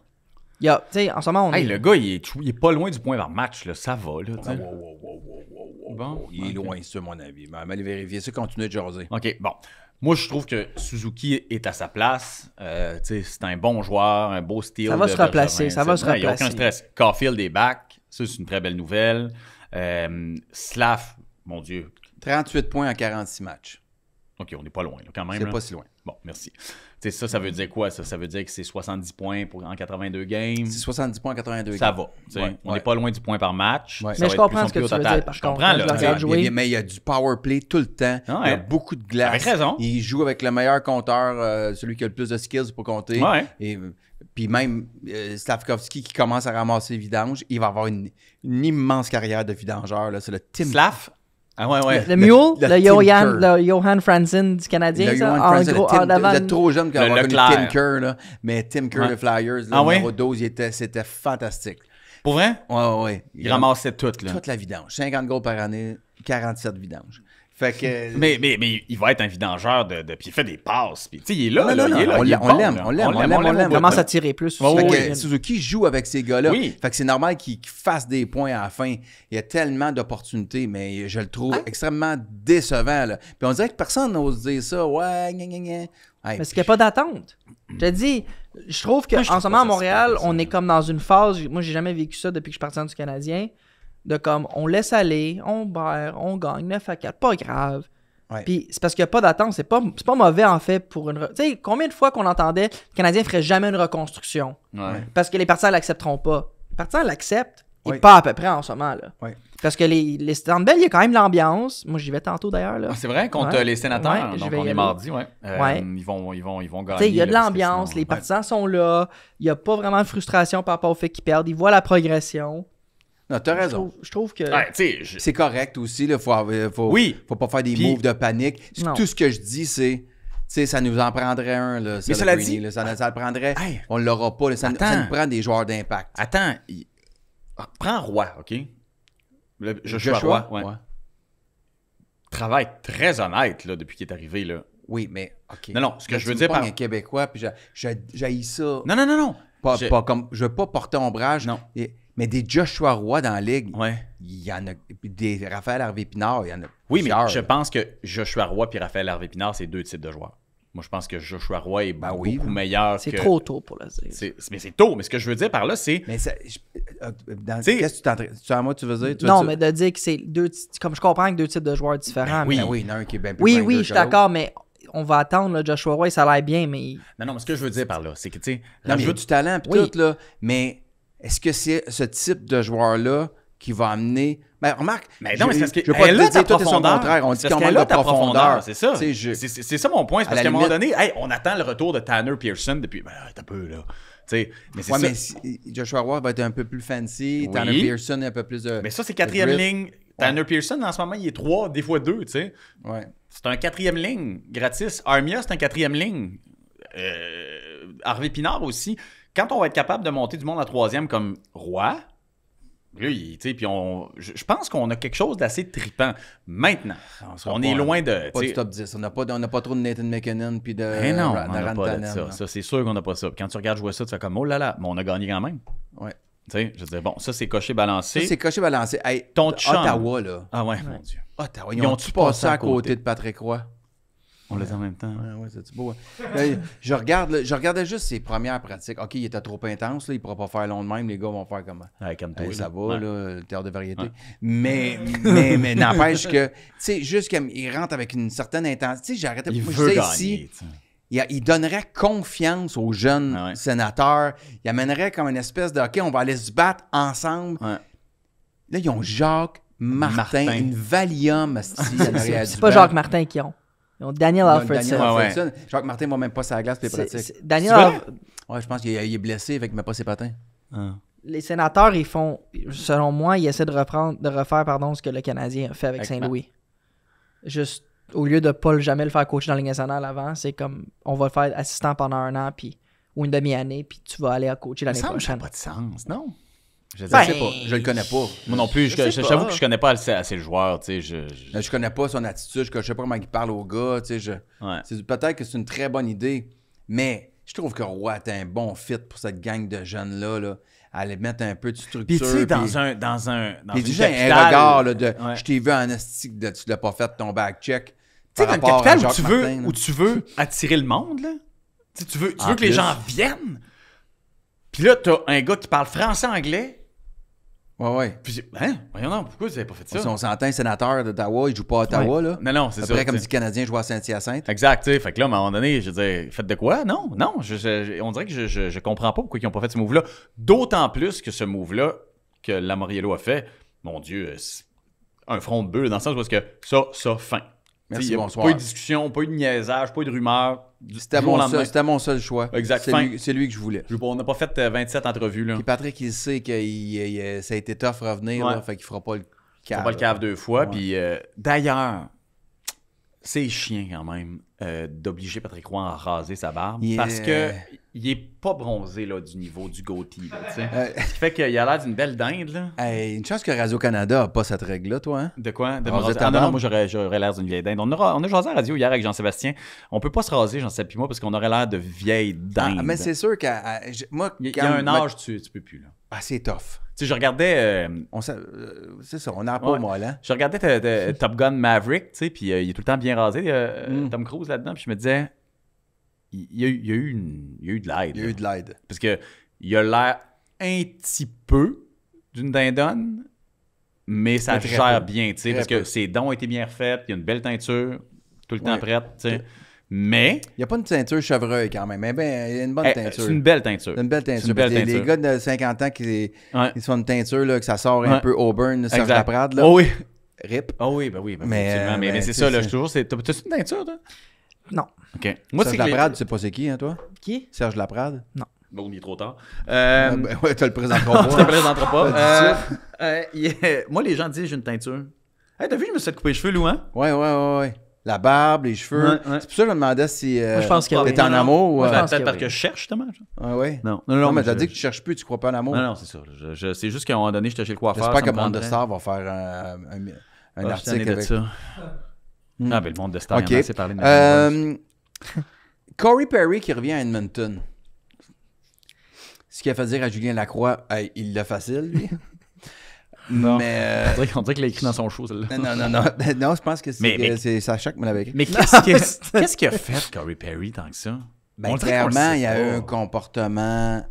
Il y a, tu sais, en ce moment, on Hey, est... le gars, il est pas loin du point par match, là. Ça va, là, tu sais. Bon, Il est ok. loin, c'est mon avis. Mais allez vérifier ça, continuez de jaser. OK, bon. Moi, je trouve que Suzuki est à sa place. Tu sais, c'est un bon joueur, un beau style. Ça va de se replacer, Bergevin. ça va se Il n'y a aucun replacer. stress. Caulfield est back. Ça, c'est une très belle nouvelle. Slav, mon Dieu. 38 points en 46 matchs. OK, on n'est pas loin, là, quand même. C'est là. pas si loin. Bon, merci. Tu sais, ça veut dire quoi, ça? Ça veut dire que c'est 70 points en 82 games. C'est 70 points en 82 Ça games. va. Tu sais, Ouais, on ouais. n'est pas loin du point par match. Ouais. Ça Mais va je être comprends plus ce que au tu veux total. dire, par Je contre. comprends, Quand je là. le regarde jouer. Mais il y a du power play tout le temps. Ah Il y a ouais. beaucoup de glace. Avec raison. Il joue avec le meilleur compteur, celui qui a le plus de skills pour compter. Ouais. Et puis même Slavkovski qui commence à ramasser vidange, il va avoir une immense carrière de vidangeur. Là. C'est le Tim Slav? Ah ouais, ouais. Le Mule, le le Tinker. Johan Franzen du Canadien, Le ça, Johan en Franzen, gros, le Tim- en avant. vous êtes trop jeune pour Le avoir connu Leclerc. Tim Kerr, là. Mais Tim Kerr, Ouais. le Flyers, le Ah ouais? numéro 12, c'était fantastique. Pour vrai? Ouais. Il ramassait tout, là. toute la vidange. 50 goals par année, 47 vidanges. Fait que... Mais il va être un vidangeur puis il fait des passes. Puis, tu sais, il est là, Non, là, non, il est là. on il est l'aime, bon, on l'aime, là. on l'aime. Il commence à tirer plus. Ouais, Fait ouais, que Suzuki joue avec ces gars-là. Oui. Fait que c'est normal qu'il fasse des points à la fin. Il y a tellement d'opportunités, mais je le trouve extrêmement décevant. Là. Puis on dirait que personne n'ose dire ça. Ouais, gna. Hey, Parce qu'il n'y a pas d'attente. Je te dis, je trouve qu'en Moi, je trouve ce moment à pas ça Montréal, super, ça. on est comme dans une phase, moi j'ai jamais vécu ça depuis que je suis parti du Canadien, de comme on laisse aller, on perd, on gagne 9-4, pas grave. Ouais. Puis c'est parce qu'il n'y a pas d'attente, c'est pas mauvais en fait pour une... Tu sais, combien de fois qu'on entendait le Canadien ne ferait jamais une reconstruction Ouais. parce que les partisans ne l'accepteront pas. Les partisans l'acceptent et Ouais. pas à peu près en ce moment là. Ouais. Parce que les Stand Bell, il y a quand même l'ambiance. Moi j'y vais tantôt d'ailleurs là. Ah, c'est vrai, contre Ouais. les sénateurs. Ouais, je Donc, vais y on est aller. mardi, ouais. Ouais. Ils vont gagner. Tu sais, il y a de là, parce que l'ambiance, sinon- les partisans sont là, il n'y a pas vraiment de frustration par rapport au fait qu'ils perdent, ils voient la progression. Non, t'as raison. Je trouve que... Ouais, tu sais, C'est correct aussi. Là. Faut Oui. pas faire des Puis- moves de panique. Non. Tout ce que je dis, c'est... Tu sais, ça nous en prendrait un. Là, Mais cela Celebrini, dit- là. Ça le prendrait. Hey. On l'aura pas. Là. Ça Attends. nous prend des joueurs d'impact. Attends, prends Roy, OK? Joshua Roy, ouais. Travaille très honnête là, depuis qu'il est arrivé. Là. Oui, mais OK. Non, ce que Là, je tu veux me dire pognes par- un Québécois, puis j'haïs ça. Non. Pas comme, je veux pas porter ombrage. Non. Mais des Joshua Roy dans la ligue, Ouais. il y en a. Des Raphaël Harvey-Pinard, il y en a Oui, mais plusieurs, je là. pense que Joshua Roy et Raphaël Harvey-Pinard, c'est deux types de joueurs. Moi, je pense que Joshua Roy est oui. beaucoup meilleur C'est que... trop tôt pour le dire. Mais c'est tôt. Mais ce que je veux dire par là, c'est... Mais ça, T'sais- qu'est-ce que tu t'entraînes? Tu à moi, tu veux dire? Tu Non, veux mais de dire que c'est deux... Comme je comprends que deux types de joueurs différents. oui. mais- Ben oui, il y en a un qui est bien plus Oui, grinder oui, que je suis l'autre. d'accord, mais on va attendre, là, Joshua Roy, ça a l'air bien, mais... Non, mais ce que je veux dire par là, c'est que, tu sais... Non, mais il y a du talent pis Oui. tout, là. Mais est-ce que c'est ce type de joueur-là qui va amener... Ben, remarque, Mais non, mais c'est parce que je veux pas elle te a ta dire tout et son profondeur. contraire. On dit C'est qu'on parce manque qu'elle de a ta profondeur. C'est ça. Tu sais, je- C'est ça mon point. C'est À parce la qu'à un moment limite- donné, hey, on attend le retour de Tanner Pearson depuis... Ben, t'as un peu, là. Tu sais, mais c'est Ouais, ça. mais Joshua Roy va être un peu plus fancy. Oui. Tanner Pearson, un peu plus de... Mais ça, c'est quatrième grit. ligne. Tanner Pearson, en ce moment, il est 3, des fois 2, tu sais. Ouais. C'est un quatrième ligne, gratis. Armia, c'est un quatrième ligne. Harvey Pinard aussi. Quand on va être capable de monter du monde à troisième comme Roy, là, tu sais, puis je pense qu'on a quelque chose d'assez trippant. Maintenant, sera on pas est loin de... Pas tu du sais, top 10. On n'a pas trop de Nathan McKinnon puis de mais non, on Ra- n'a pas de Rantanen, ça. non. Ça, c'est sûr qu'on n'a pas ça. Puis quand tu regardes jouer ça, tu fais comme, oh là là, mais on a gagné quand même. Ouais. Tu sais, je veux dire, bon, ça, c'est coché, Ça, balancé. c'est coché balancé. Hey, Ton chum. Ottawa, là. Ah ouais, mon Dieu. Ottawa, Ils ils ont-tu ont-tu passé à côté de Patrick Roy? On l'a dit en même temps. Ouais, c'est beau. Hein? je regardais juste ses premières pratiques. OK, il était trop intense, là, il ne pourra pas faire long de même. Les gars vont faire comment? Ouais, comme toi, Ça là. va, Ouais. là, le théâtre de variété. Ouais. Mais n'empêche que, tu sais, juste comme il rentre avec une certaine intensité. J'arrêtais Il moi, je veut disais gagner. ici, tu sais. il donnerait confiance aux jeunes Ah ouais. sénateurs. Il amènerait comme une espèce de OK, on va aller se battre ensemble. Ouais. Là, ils ont Jacques Martin. Une Valium, C'est pas Jacques Martin qui ont. Ils ont Daniel Alfredson. Ouais. Jacques Martin ne va même pas sur la glace, puis il est pratique. Daniel C'est vrai? Ouais, je pense qu'il est blessé, fait qu'il met pas ses patins. Ah. Les sénateurs, ils font, selon moi, ils essaient de refaire ce que le Canadien a fait avec Saint-Louis. Juste, au lieu de pas jamais le faire coacher dans la Ligue nationale avant, c'est comme, on va le faire assistant pendant un an, puis, ou une demi-année, puis tu vas aller à coacher l'année Ça n'a prochaine. pas de sens, non? Je Ben, sais pas. je le connais pas. Moi non plus, sais j'avoue pas. que je connais pas assez le joueur, tu sais. Je connais pas son attitude, je sais pas comment il parle aux gars, tu sais. Ouais. Peut-être que c'est une très bonne idée, mais je trouve que Roy est un bon fit pour cette gang de jeunes-là, là. Aller mettre un peu de structure. Puis tu sais, dans puis- une puis déjà, capitale... un regard là, de Ouais. je t'ai vu en astique de tu l'as pas fait ton back-check. Tu sais, par dans une rapport à capitale Jacques Martin, là. où tu veux attirer le monde, là. Tu sais, tu veux En que les plus. gens viennent. Puis là, t'as un gars qui parle français-anglais. Ouais. Puis, voyons non, pourquoi vous avez pas fait ça? Si on s'entend, un sénateur d'Ottawa, il joue pas à Ottawa, là. Non, c'est ça. Après, comme tu si sais. le Canadien jouait à Saint-Hyacinthe. Exact, tu sais. Fait que là, à un moment donné, je veux dire, faites de quoi? Non, on dirait que je comprends pas pourquoi ils ont pas fait ce move-là. D'autant plus que ce move-là que Lamoriello a fait, mon Dieu, c'est un front de bœuf, dans le sens où est-ce que ça, fin. Merci, Il y a bonsoir. pas eu de discussion, pas eu de niaisage, pas eu de rumeur. C'était mon seul choix. Exact, C'est lui que je voulais. On n'a pas fait 27 entrevues, là. Puis Patrick, il sait que ça a été tough revenir, Ouais. là, fait qu'il fera pas le Faut cave. pas le cave deux fois. Ouais. Puis d'ailleurs, c'est chiant quand même d'obliger Patrick Roy à raser sa barbe. Yeah. Parce que il est pas bronzé là, du niveau du goatee. Là, tu sais. Ce qui fait qu'il a l'air d'une belle dinde. Là. Hey, une chance que Radio-Canada a pas cette règle-là, toi, hein? De quoi? De me Raser raser. ta Ah non, barbe? moi j'aurais l'air d'une vieille dinde. On a jasé à la radio hier avec Jean-Sébastien. On peut pas se raser, Jean-Sébastien puis moi, parce qu'on aurait l'air de vieille dinde. Mais c'est sûr que moi, Il y a un âge, tu peux plus. Là. Ah, c'est tough. Tu sais, je regardais... C'est ça, on n'a pas Ouais. mal, hein? Je regardais Top Gun Maverick, tu sais, puis il est tout le temps bien rasé, Tom Cruise là-dedans, puis je me disais, il y a eu de l'aide. Il y a eu de l'aide. Parce que il a l'air un petit peu d'une dindonne, mais ça Mais très gère peu. bien, tu sais, Très parce que peu. ses dents ont été bien refaites, il y a une belle teinture, tout le temps Ouais. prête, tu sais. Mais Il n'y a pas une teinture chevreuil quand même, mais ben, il y a une bonne teinture. c'est une belle teinture. C'est une belle C'est teinture. une belle Les teinture. gars de 50 ans qui Ouais. ils sont une teinture, là, que ça sort un Ouais. peu Auburn, Serge Exact. Laprade, là. Oh oui. Rip. Oh oui, ben oui, Mais, absolument. Mais c'est tu ça, sais, là, c'est- je toujours, t'as-tu une teinture, toi? Non. OK. Moi, Serge c'est que Laprade, tu sais pas c'est qui, hein, toi? Qui? Serge Laprade? Bon, il est trop tard. Ah, ben, ouais, tu le présenteras Je te pas. présenterai pas. Pas Moi, les gens disent j'ai une teinture. Hey, t'as vu, je me suis fait couper les cheveux, Lou, hein? Ouais. La barbe, les cheveux. Ouais, ouais. C'est pour ça que je me demandais si Moi, je pense que t'étais oui. en amour ou... Moi, je pense Peut-être que parce oui. que je cherche, justement. ouais. Non, Non, mais je- t'as dit que tu cherches plus, tu crois pas en amour. Non, c'est ça. C'est juste qu'à un moment donné, j'étais chez le coiffeur. J'espère ça que me Monde de prendrait- Star va faire un Ah, je suis article tanné de avec... ça. Ah, ben le monde de Star, OK. il en a assez parlé de ma vie. Corey Perry qui revient à Edmonton. Ce qui a fait dire à Julien Lacroix, hey, il l'a facile, lui. Non. Mais... On dirait qu'il l'a écrit dans son show, celle-là. Non, je pense que c'est Sacha qui me l'avait écrit. Mais qu'est-ce qu'il a fait, Corey Perry, tant que ça? Ben, On dirait qu'on le clairement, sait il y a eu pas. un comportement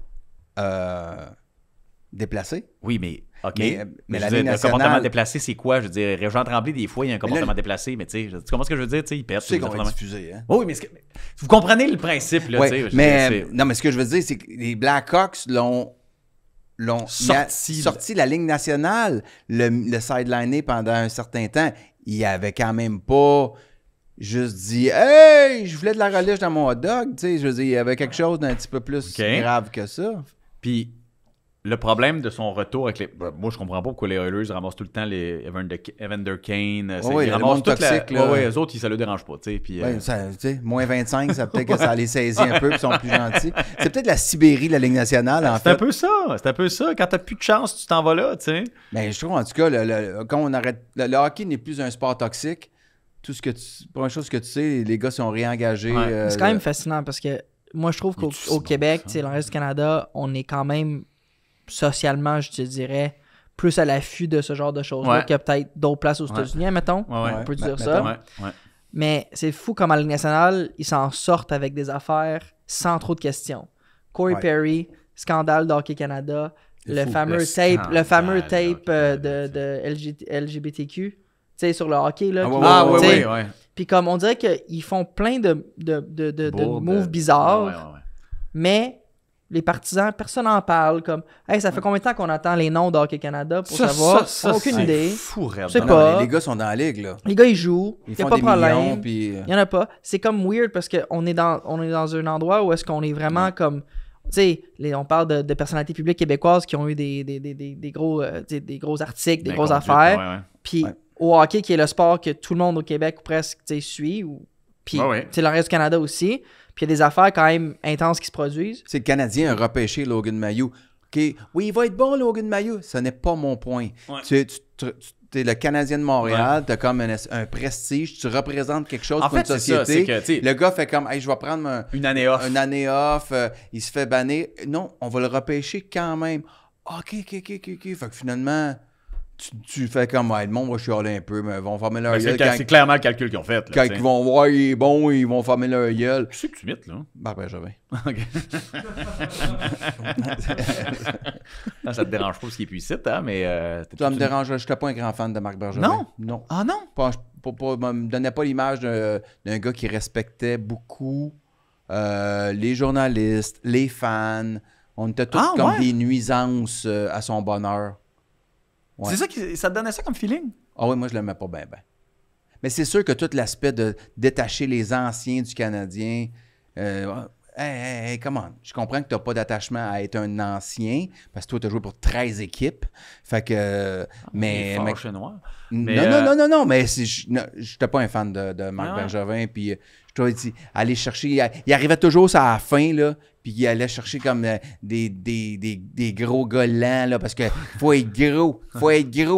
déplacé. Oui, mais OK. Mais Mais la je veux Ligue dire, le comportement nationale- déplacé, c'est quoi? Je veux dire, Régent Tremblay, des fois, il y a un comportement là, déplacé, mais tu sais, tu comprends ce que je veux dire? Tu sais, il perd. Tu sais tout qu'on va le diffuser, hein? Oui, mais vous comprenez le principe, là, Ouais, tu sais. je veux mais, dire, c'est- non, mais ce que je veux dire, c'est que les Blackhawks l'ont sorti la Ligue nationale, le sideliné pendant un certain temps. Il avait quand même pas juste dit « Hey, je voulais de la relish dans mon hot dog ». Tu sais, je veux dire, il y avait quelque chose d'un petit peu plus OK. grave que ça. Puis, le problème de son retour avec les. Moi, je comprends pas pourquoi les Oilers ramassent tout le temps les Evander Kane. Ouais, ils le ramassent monde toute toxique, là. Ouais, eux autres, ça le dérange pas, tu sais. Puis, Ouais, ça, tu sais, moins 25, ça peut-être que ça les saisit un peu, puis ils sont plus gentils. C'est peut-être la Sibérie de la Ligue nationale, en c'est fait. un peu ça. C'est un peu ça. Quand t'as plus de chance, tu t'en vas là, tu sais. Mais je trouve, en tout cas, quand on arrête... Le hockey n'est plus un sport toxique. Tout ce que première chose que tu sais, les gars sont réengagés. Ouais. C'est quand même fascinant parce que moi, je trouve Mais qu'au tu au sais, Québec, ça. tu sais, dans le reste du Canada, on est quand même socialement, je te dirais, plus à l'affût de ce genre de choses-là Ouais. que peut-être d'autres places aux Ouais. États-Unis, mettons. Ouais, ouais. On peut Ben, dire mettons. ça. Ouais, ouais. Mais c'est fou comme à la Ligue nationale, ils s'en sortent avec des affaires sans trop de questions. Corey Ouais. Perry, scandale d'Hockey Canada, C'est le fou. fameux Le tape scandale de LGBTQ, tu sais, sur le hockey, là. Ah, qui- ouais, Ah, tu oui, sais, oui, oui. Puis comme on dirait qu'ils font plein de Bourde, moves bizarres, ouais, ouais, ouais. mais les partisans, personne n'en parle. Comme, hey, ça fait combien de temps qu'on attend les noms d'Hockey Canada pour savoir? On a aucune c'est idée. fou, raide. Je sais Non, pas. mais les gars sont dans la ligue, là. Les gars, ils jouent. Il Ils n'y a font pas des de problème. millions, puis... Il n'y en a pas. C'est comme weird parce qu'on est dans un endroit où est-ce qu'on est vraiment comme... Tu sais, on parle de personnalités publiques québécoises qui ont eu des gros articles, des Ben, grosses conduite, affaires. ouais, ouais. Puis Ouais. au hockey, qui est le sport que tout le monde au Québec presque tu sais, suit, puis Ouais, ouais. tu sais, le reste du Canada aussi. Puis il y a des affaires quand même intenses qui se produisent. C'est le Canadien a repêché Logan Mailloux. OK, oui, il va être bon, Logan Mailloux. Ce n'est pas mon point. Ouais. Tu es le Canadien de Montréal, tu as comme un prestige, tu représentes quelque chose En pour fait, une c'est ça, société. c'est que, tu sais, Le gars fait comme, hey, je vais prendre une année off. une année off, il se fait bannir. Non, on va le repêcher quand même. OK. Fait que finalement, tu fais comme, ouais, le monde va chialer un peu, mais ils vont fermer leur Ben, gueule. c'est clairement le calcul qu'ils ont fait. Quand Là, ils vont voir, il est bon, ils vont fermer leur gueule. Qui c'est que tu mites, là? Ben, je vais. OK. Ah, ça te dérange pas parce qu'il est plus ici, hein, mais... Ça me dérange, je n'étais pas un grand fan de Marc Bergevin. Non? Non. Ah non? Me donnait pas l'image d'un gars qui respectait beaucoup les journalistes, les fans. On était tous Ah, comme ouais? des nuisances à son bonheur. Ouais. C'est ça ça te donnait ça comme feeling? Ah oui, moi je l'aimais pas bien. Mais c'est sûr que tout l'aspect de détacher les anciens du Canadien, hey, come on. Je comprends que tu n'as pas d'attachement à être un ancien, parce que toi, tu as joué pour 13 équipes. Fait que. Mais. Noir. Non, mais je n'étais pas un fan de Marc Ah ouais. Bergevin. Puis je t'avais dit, aller chercher. Il arrivait toujours à la fin, là. Puis il allait chercher comme des gros gars lents, là, parce que faut être gros.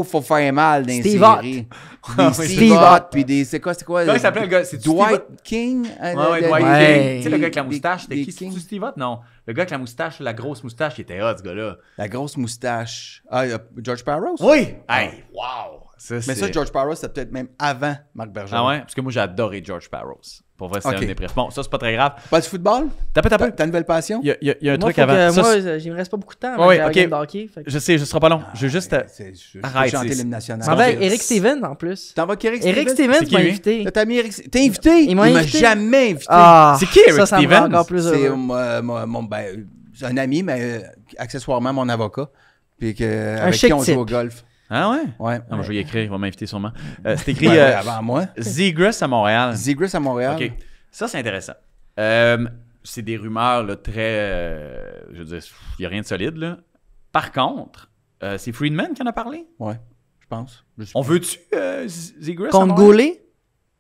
Faut faire mal dans les Steve séries. Ah Des oui, Steve Steve Ott, puis des... C'est quoi? Comment il s'appelait le gars? C'est Dwight King? Ouais, Dwight Ouais. King. Tu sais, le gars avec la moustache, c'était des qui? Kings. C'est Steve Ott? Non. Le gars avec la moustache, la grosse moustache, il était hot, ce gars-là. La grosse moustache. Ah, George Parros? Oui! Hey, wow! Mais ça, George Parros, c'était peut-être même avant Marc Bergevin. Ah ouais? Parce que moi, j'ai adoré George Parros. Pour vrai, c'est Ok. un des préférés. Bon, ça, c'est pas très grave. Pas de football? Ta nouvelle passion? Il y a un Moi, truc avant. Ça, il me reste pas beaucoup de temps. Ouais, avec la ok. game de hockey, fait que- je sais, je serai pas long. Je veux juste... Je Arrête, chanter c'est- l'hymne national. M'en vais avec c'est- Eric Stevens en plus. T'en vas qu'Eric Eric Stevens? C'est Stevens qui, m'a lui? invité. T'as mis Eric... T'es invité? Il m'a invité. jamais invité. Ah, C'est qui, Eric ça me Stevens? rend encore plus C'est heureux. c'est un ami, mais accessoirement mon avocat. Puis avec chic qui on joue type. au golf. Ah ouais? Ouais. Ah, moi, je vais y écrire, il va m'inviter sûrement. C'est écrit Ouais, avant moi. Zegras à Montréal. Zegras à Montréal. OK. Ça, c'est intéressant. C'est des rumeurs là, très... je veux dire, il n'y a rien de solide. Là. Par contre, c'est Friedman qui en a parlé. Ouais, je pense. On veut-tu Zegras à Contre Montréal? Goulet?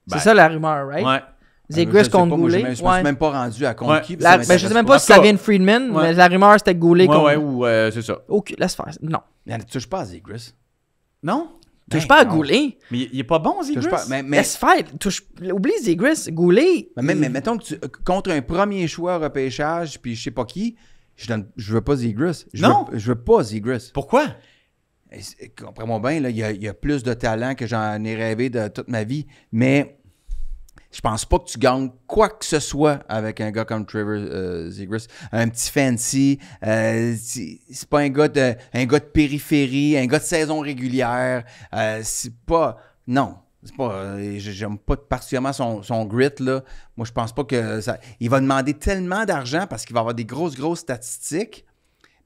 Ben, C'est ça la rumeur, right? Ouais. Zegras Je sais contre pas, moi, Goulet. Je me suis Ouais. même pas rendu à contre Ouais. qui. Ben, je sais même pas si ça vient de Friedman, Ouais. mais la rumeur c'était Goulet contre. Ouais, ou c'est ça. Ok, laisse faire. Non. Tu touches pas à Zegras. Non? Touche pas à non. Goulet. Mais il est pas bon, Touche Zegras? pas. Mais Laisse faire. Oublie Zegras. Goulet. mais mettons que contre un premier choix repêchage, puis je sais pas qui, je veux pas Zegras. Non. Je veux pas Zegras. Pourquoi? Comprends-moi bien, là, il y a plus de talent que j'en ai rêvé de toute ma vie, mais je pense pas que tu gagnes quoi que ce soit avec un gars comme Trevor Zegras. Un petit fancy, c'est pas un gars de périphérie, un gars de saison régulière. C'est pas... Non. C'est pas, j'aime pas particulièrement son grit, là. Moi, je pense pas que ça... Il va demander tellement d'argent parce qu'il va avoir des grosses statistiques.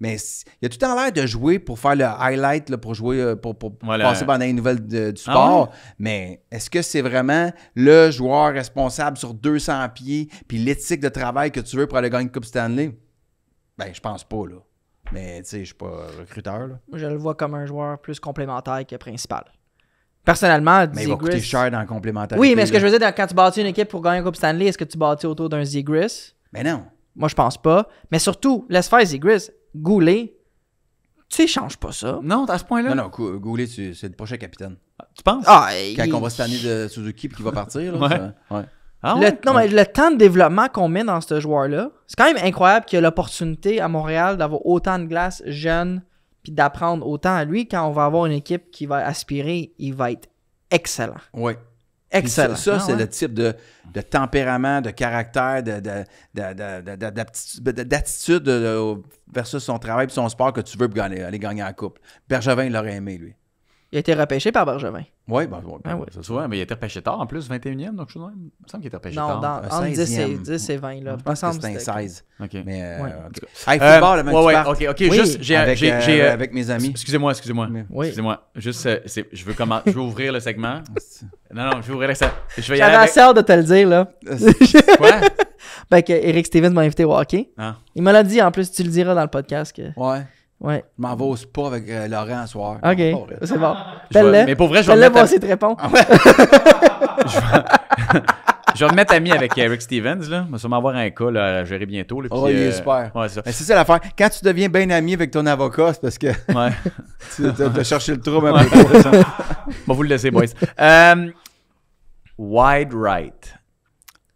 Mais il a tout le temps l'air de jouer pour faire le highlight, là, pour jouer, pour Voilà. passer pendant les nouvelles du sport. Ah ouais? Mais est-ce que c'est vraiment le joueur responsable sur 200 pieds puis l'éthique de travail que tu veux pour aller gagner une Coupe Stanley? Ben, je pense pas, là. Mais, tu sais, je suis pas recruteur, là. Moi, je le vois comme un joueur plus complémentaire que principal. Personnellement, Mais il va coûter cher dans le complémentaire. Oui, mais ce que je veux dire, quand tu bâtis une équipe pour gagner une Coupe Stanley, est-ce que tu bâtis autour d'un Zegras? Mais non. Moi, je pense pas. Mais surtout, laisse faire Zegras. Goulet, tu échanges pas ça. Non, à ce point-là? Non, Goulet, c'est le prochain capitaine. Tu penses? Ah, Quand on va cette année de Suzuki puis qu'il va partir, là. Ouais. Ouais. Ah Le, ouais? non, mais le temps de développement qu'on met dans ce joueur-là, c'est quand même incroyable qu'il y ait l'opportunité à Montréal d'avoir autant de glace jeunes puis d'apprendre autant à lui. Quand on va avoir une équipe qui va aspirer, il va être excellent. Ouais. Excellent. Ça, Ah, c'est ouais. le type de tempérament, de caractère, d'attitude versus son travail et son sport que tu veux pour aller gagner la coupe. Bergevin, il l'aurait aimé, lui. Il a été repêché par Bergevin. Oui, Ah ouais. Ça se voit, mais il était repêché tard en plus, 21e, donc je me semble qu'il était repêché Non, tard. entre 10 16e. 10 et 20. Là. Je pense que c'était un 16. OK. Mais, Ouais. en tout cas. Hey, football, avant que tu ouais, partes, ok, Oui. juste, avec mes amis. Excusez-moi. Oui. Excusez-moi. Juste, je veux ouvrir le segment. Non, je vais ouvrir le segment. Je vais y J'avais aller assez hâte de te le dire, là. Quoi? Ben, que Eric Stevens m'a invité au hockey. Ah. Il me l'a dit, en plus, tu le diras dans le podcast. Que... Ouais. Ouais. Je m'en vais au spa avec Laurent ce soir. OK, Oh, c'est bon. Je vais- Fais-le. mais pour vrai, je vais Fais-le me voir mettre s'il te répond. je vais me mettre ami avec Eric Stevens, là. On va sûrement avoir un cas là, à gérer bientôt. Là, Oh, puis, il est super. Ouais, c'est ça. Mais c'est ça l'affaire. Quand tu deviens bien ami avec ton avocat, c'est parce que Ouais. tu as cherché le trouble un Ouais, peu trop. c'est ça. Bon, vous le laissez, boys. Wide right.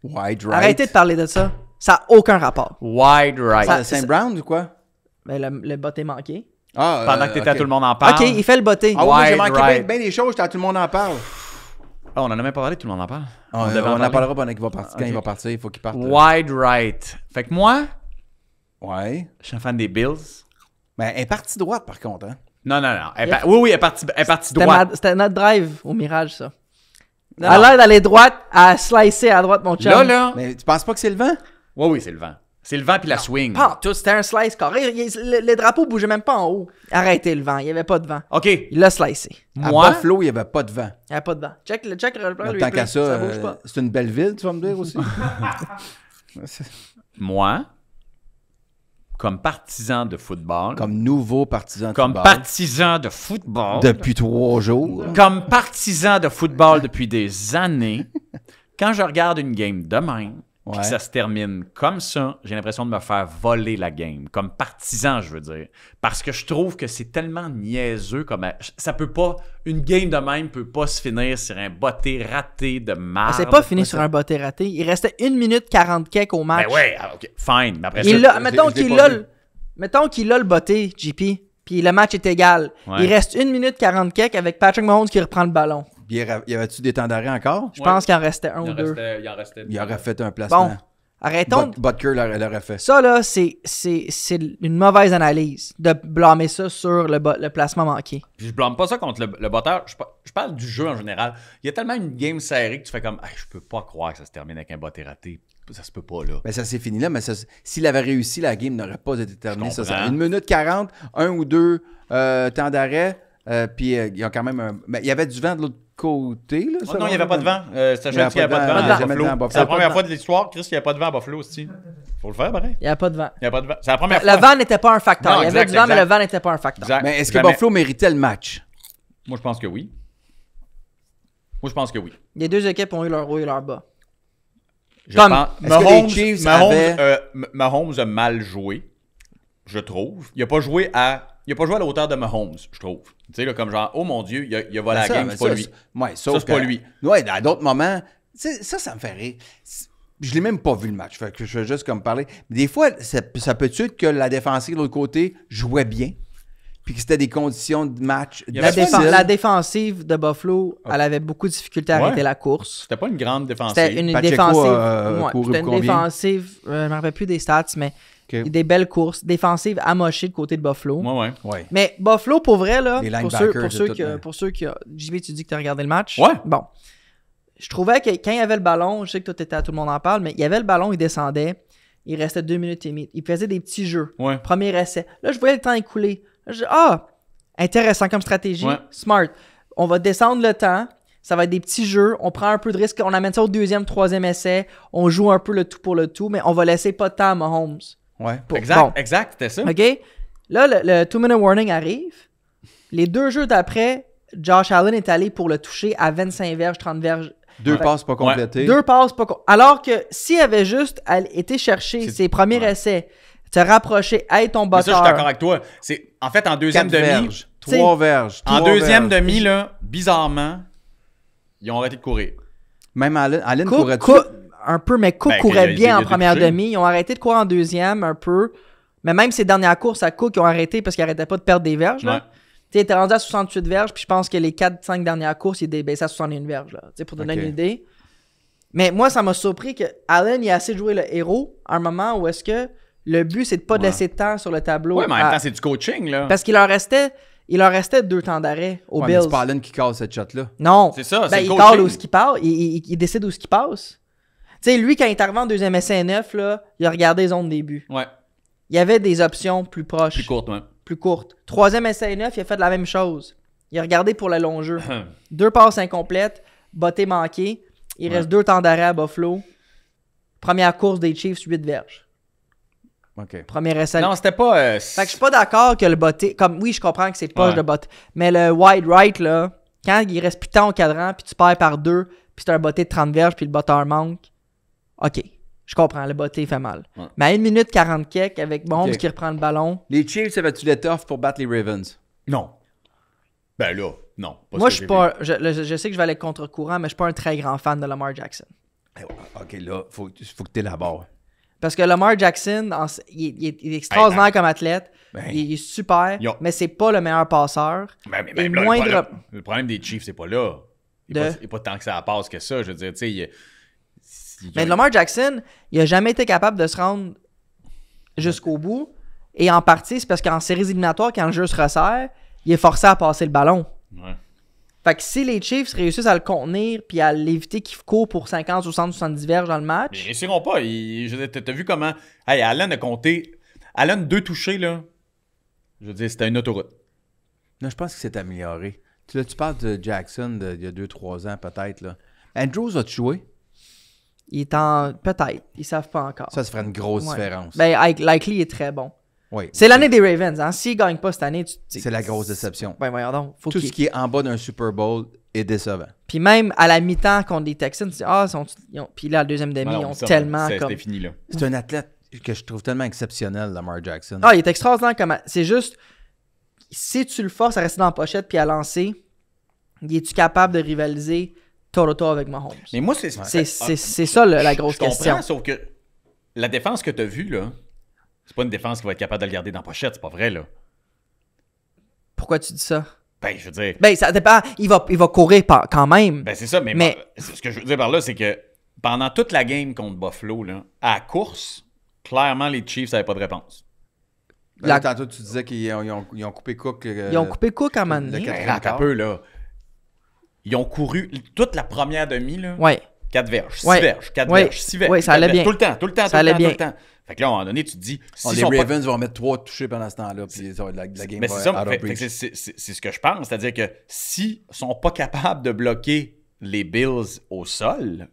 Wide right. Arrêtez de parler de ça. Ça n'a aucun rapport. Wide right. Ah, Saint Brown ou quoi? Mais le botté manqué. Ah, Pendant que t'étais à ok. Tout le monde en parle. OK, il fait le botté. Ah oui, moi, j'ai Wide manqué right. bien des choses, tout le monde en parle. Ah, on en a même pas parlé, Tout le monde en parle. On devait en parler. parlera pendant qu'il va partir. Quand Ok. il va partir, il faut qu'il parte. Wide right. Fait que moi, Ouais. je suis un fan des Bills. Mais elle est partie droite, par contre. Hein? Non. Oui, elle est partie C'était droite. c'était notre drive au Mirage, ça. Non, À non. l'air d'aller droite, à slicer à droite, mon chum. Là. Mais tu penses pas que c'est le vent? Oui, c'est le vent. C'est le vent puis la swing. Pas en tout, c'était un slice carré. Le drapeau bougeait même pas en haut. Arrêtez le vent, il n'y avait pas de vent. OK. Il l'a slicé. À Moi, Buffalo, il n'y avait pas de vent. Il n'y avait pas de vent. Check le replay. Tant qu'à ça, bouge pas. c'est une belle ville, tu vas me dire aussi. moi, comme partisan de football, Comme nouveau partisan de comme football. partisan de football, Depuis 3 jours. comme partisan de football depuis des années, quand je regarde une game de même, puis que Ouais. ça se termine comme ça, j'ai l'impression de me faire voler la game. Comme partisan, je veux dire. Parce que je trouve que c'est tellement niaiseux. Ça peut pas... Une game de même peut pas se finir sur un botté raté de marde. C'est pas fini sur un botté raté. Il restait 1 minute 40 kek au match. Ben ouais, OK, fine. Mais après ça... Il l'a- je mettons l'ai qu'il pas a vu. le- mettons qu'il a le botté, JP, puis le match est égal. Ouais. Il reste 1 minute 40 kek avec Patrick Mahomes qui reprend le ballon. Puis y avait-tu des temps d'arrêt encore? Je pense qu'il en restait un ou deux. Il en restait... Il aurait fait un placement. Bon, arrêtons. Butker l'aurait fait. Ça, là, c'est une mauvaise analyse de blâmer ça sur le placement manqué. Puis je blâme pas ça contre le botteur. Je parle du jeu en général. Il y a tellement une game serrée que tu fais comme hey, je peux pas croire que ça se termine avec un botté raté. Ça se peut pas, là. Ben, ça s'est fini là, mais s'il avait réussi, la game n'aurait pas été terminée. Je Ça, comprends. 1 minute 40, 1 ou 2 temps d'arrêt. Puis il y a quand même un. Mais il y avait du vent de l'autre côté. Là, Oh non, il n'y avait pas de vent. C'était Il y avait juste qu'il n'y avait pas pas de de vent. vent à Jamais de vent à Buffalo. Buffalo. C'est la Pas de première vent. fois de l'histoire, Chris, qu'il n'y avait pas de vent à Buffalo aussi. Faut le faire, pareil. Il n'y a pas de vent. Il n'y a pas de vent. C'est la première fois. Le vent n'était pas un facteur. Non, Il y avait exact, du vent, mais exact. le vent n'était pas un facteur. Exact. Mais est-ce que Jamais- Buffalo méritait le match? Moi, je pense que oui. Moi, je pense que oui. Les deux équipes ont eu leur haut et leur bas. Je Comme- pense- Est-ce que les Chiefs avaient- Mahomes a mal joué, je trouve. Il n'a pas joué à la hauteur de Mahomes, je trouve. Tu sais, là, comme genre, oh mon Dieu, il a volé la game, c'est pas lui. Ouais, Ça, c'est pas lui. Ouais, à d'autres moments, ça me fait rire. Je l'ai même pas vu le match, fait que je vais juste comme parler. Mais des fois, ça peut être que la défensive de l'autre côté jouait bien, puis que c'était des conditions de match y La, avait difficiles. la défensive de Buffalo, elle avait beaucoup de difficultés à Ouais. arrêter la course. C'était pas une grande défensive. C'était une Pacheco défensive. a couru c'était une combien? défensive. Je ne me rappelle plus des stats, mais Ok. des belles courses. Défensive amochée de côté de Buffalo. Ouais. Ouais. Mais Buffalo, pour vrai, là, Les pour linebackers, ceux c'est qui, tout, pour ceux qui. JB, tu dis que tu as regardé le match. Ouais. Bon. Je trouvais que quand il y avait le ballon, je sais que toi, t'étais à Tout le monde en parle, mais il y avait le ballon, il descendait. Il restait 2 minutes et demie. Il faisait des petits jeux. Ouais. Premier essai. Là, je voyais le temps écouler. Là, je dis, intéressant comme stratégie. Ouais. Smart. On va descendre le temps. Ça va être des petits jeux. On prend un peu de risque. On amène ça au 2e, 3e essai. On joue un peu le tout pour le tout, mais on va laisser pas de temps à Mahomes. Ouais. Exact, Bon. exact, c'était ça. OK? Là, le 2-minute warning arrive. Les 2 jeux d'après, Josh Allen est allé pour le toucher à 25 verges, 30 verges. 2 passes pas complétées. 2 passes pas... Alors que s'il avait juste été chercher ses premiers essais, te rapprocher, être ton Mais ça, je botteur... suis d'accord avec toi. En fait, en deuxième 4 demi, verges. 3 verges. en 3 deuxième verges. demi, là, bizarrement, ils ont arrêté de courir. Même Allen Cook, courait Cook- un peu, mais Cook Ben, courait il bien a en été première touché. demi. Ils ont arrêté de courir en deuxième un peu. Mais même ses dernières courses à Cook, ils ont arrêté parce qu'ils n'arrêtaient pas de perdre des verges. Là. Ouais. il était rendu à 68 verges, puis je pense que les 4-5 dernières courses, il est baissé à 61 verges, là, pour te donner une idée. Mais moi, ça m'a surpris que Allen, il a assez joué le héros à un moment où est-ce que le but, c'est de pas laisser de temps sur le tableau. Ouais, mais en même temps, c'est du coaching, là. Parce qu'il leur restait 2 temps d'arrêt aux Ouais, Bills. mais c'est pas Allen qui casse cette shot-là. Non. C'est ça, c'est le il coaching. cale où ce qu'il passe. Il décide où ce qu'il passe. Tu sais, lui, quand il est arrivé en deuxième essai 9, là, il a regardé les zones début. Ouais, Il y avait des options plus proches. plus courte, ouais. Plus courtes. Troisième essai 9, il a fait la même chose. Il a regardé pour le long jeu. 2 passes incomplètes, botté manqué. Il reste 2 temps d'arrêt à Buffalo. Première course des Chiefs, 8 verges. OK. Premier essai. Non, c'était pas... Fait que je suis pas d'accord que le botté... Comme, oui, je comprends que c'est poche Ouais. de botté. Mais le wide right, là, quand il reste plus de temps au cadran, puis tu perds par 2, puis c'est un botté de 30 verges, puis le botteur manque, OK. Je comprends, le botté fait mal. Ouais. Mais à 1 minute 40 kek, avec Mahomes OK. qui reprend le ballon... Les Chiefs, avaient-tu l'étoffe pour battre les Ravens? Non. Ben là, non. Moi, je suis pas... Je sais que je vais aller contre-courant, mais je suis pas un très grand fan de Lamar Jackson. OK, là, faut que tu élabores. Parce que Lamar Jackson, il est extraordinaire comme athlète. Ben. Il est super, Yo. mais c'est pas le meilleur passeur. Mais Et là, moindre- le problème des Chiefs, c'est pas là. Il n'est pas tant que ça passe que ça. Je veux dire, tu sais, Mais Lamar Jackson, il a jamais été capable de se rendre jusqu'au bout. Et en partie, c'est parce qu'en séries éliminatoires, quand le jeu se resserre, il est forcé à passer le ballon. Ouais. Fait que si les Chiefs réussissent à le contenir puis à l'éviter qu'il court pour 50, 60, 70 verges dans le Ils match, réussiront pas. Je veux dire, t'as vu comment... Hey, Allen a compté... Allen, 2 touchés, là. Je veux dire, c'était une autoroute. Non, je pense que c'est amélioré. Tu parles de Jackson il y a 2-3 ans, peut-être. Là. Andrews a-tu joué? il est en... Peut-être. Ils savent pas encore. Ça ferait une grosse Ouais. différence. Ben, Likely est très bon. Oui. C'est l'année des Ravens. Hein? S'ils gagnent pas cette année, C'est la grosse déception. Ben voyons donc. Faut Tout ce qui est en bas d'un Super Bowl est décevant. Puis même à la mi-temps contre les Texans, tu dis, puis là, la deuxième demi, Ouais, ils non, ont ça, tellement comme... C'était fini, là. C'est un athlète que je trouve tellement exceptionnel, Lamar Jackson. Ah, il est extraordinaire comme... C'est juste, si tu le forces à rester dans la pochette puis à lancer, es-tu capable de rivaliser total avec Mahomes? Mais moi, c'est ça la grosse je comprends, question. sauf que la défense que t'as vue, là, c'est pas une défense qui va être capable de le garder dans la pochette. C'est pas vrai, là. Pourquoi tu dis ça? Ben, je veux dire... Ben, ça dépend. Il va courir quand même. Ben, c'est ça, mais ce que je veux dire par là, c'est que pendant toute la game contre Buffalo, là, à la course, clairement, les Chiefs n'avaient pas de réponse. Là, tantôt, tu disais qu'ils ont coupé Cook. Ils ont coupé Cook à un moment donné. le Ben, attends un peu, là. Ils ont couru toute la première demi, là. Ouais. 4 verges, 6 Ouais. verges, 4 Ouais. verges, 6 verges. Ouais, ça 4 allait verges. bien. Tout le temps, tout le temps, Ça tout le allait temps, bien. tout le temps. Fait que là, à un moment donné, tu te dis... les sont pas- Ravens vont mettre 3 touchés pendant ce temps-là, puis ça va être la game Mais va c'est ça, out of fait que reach. c'est ce que je pense. C'est-à-dire que s'ils sont pas capables de bloquer les Bills au sol,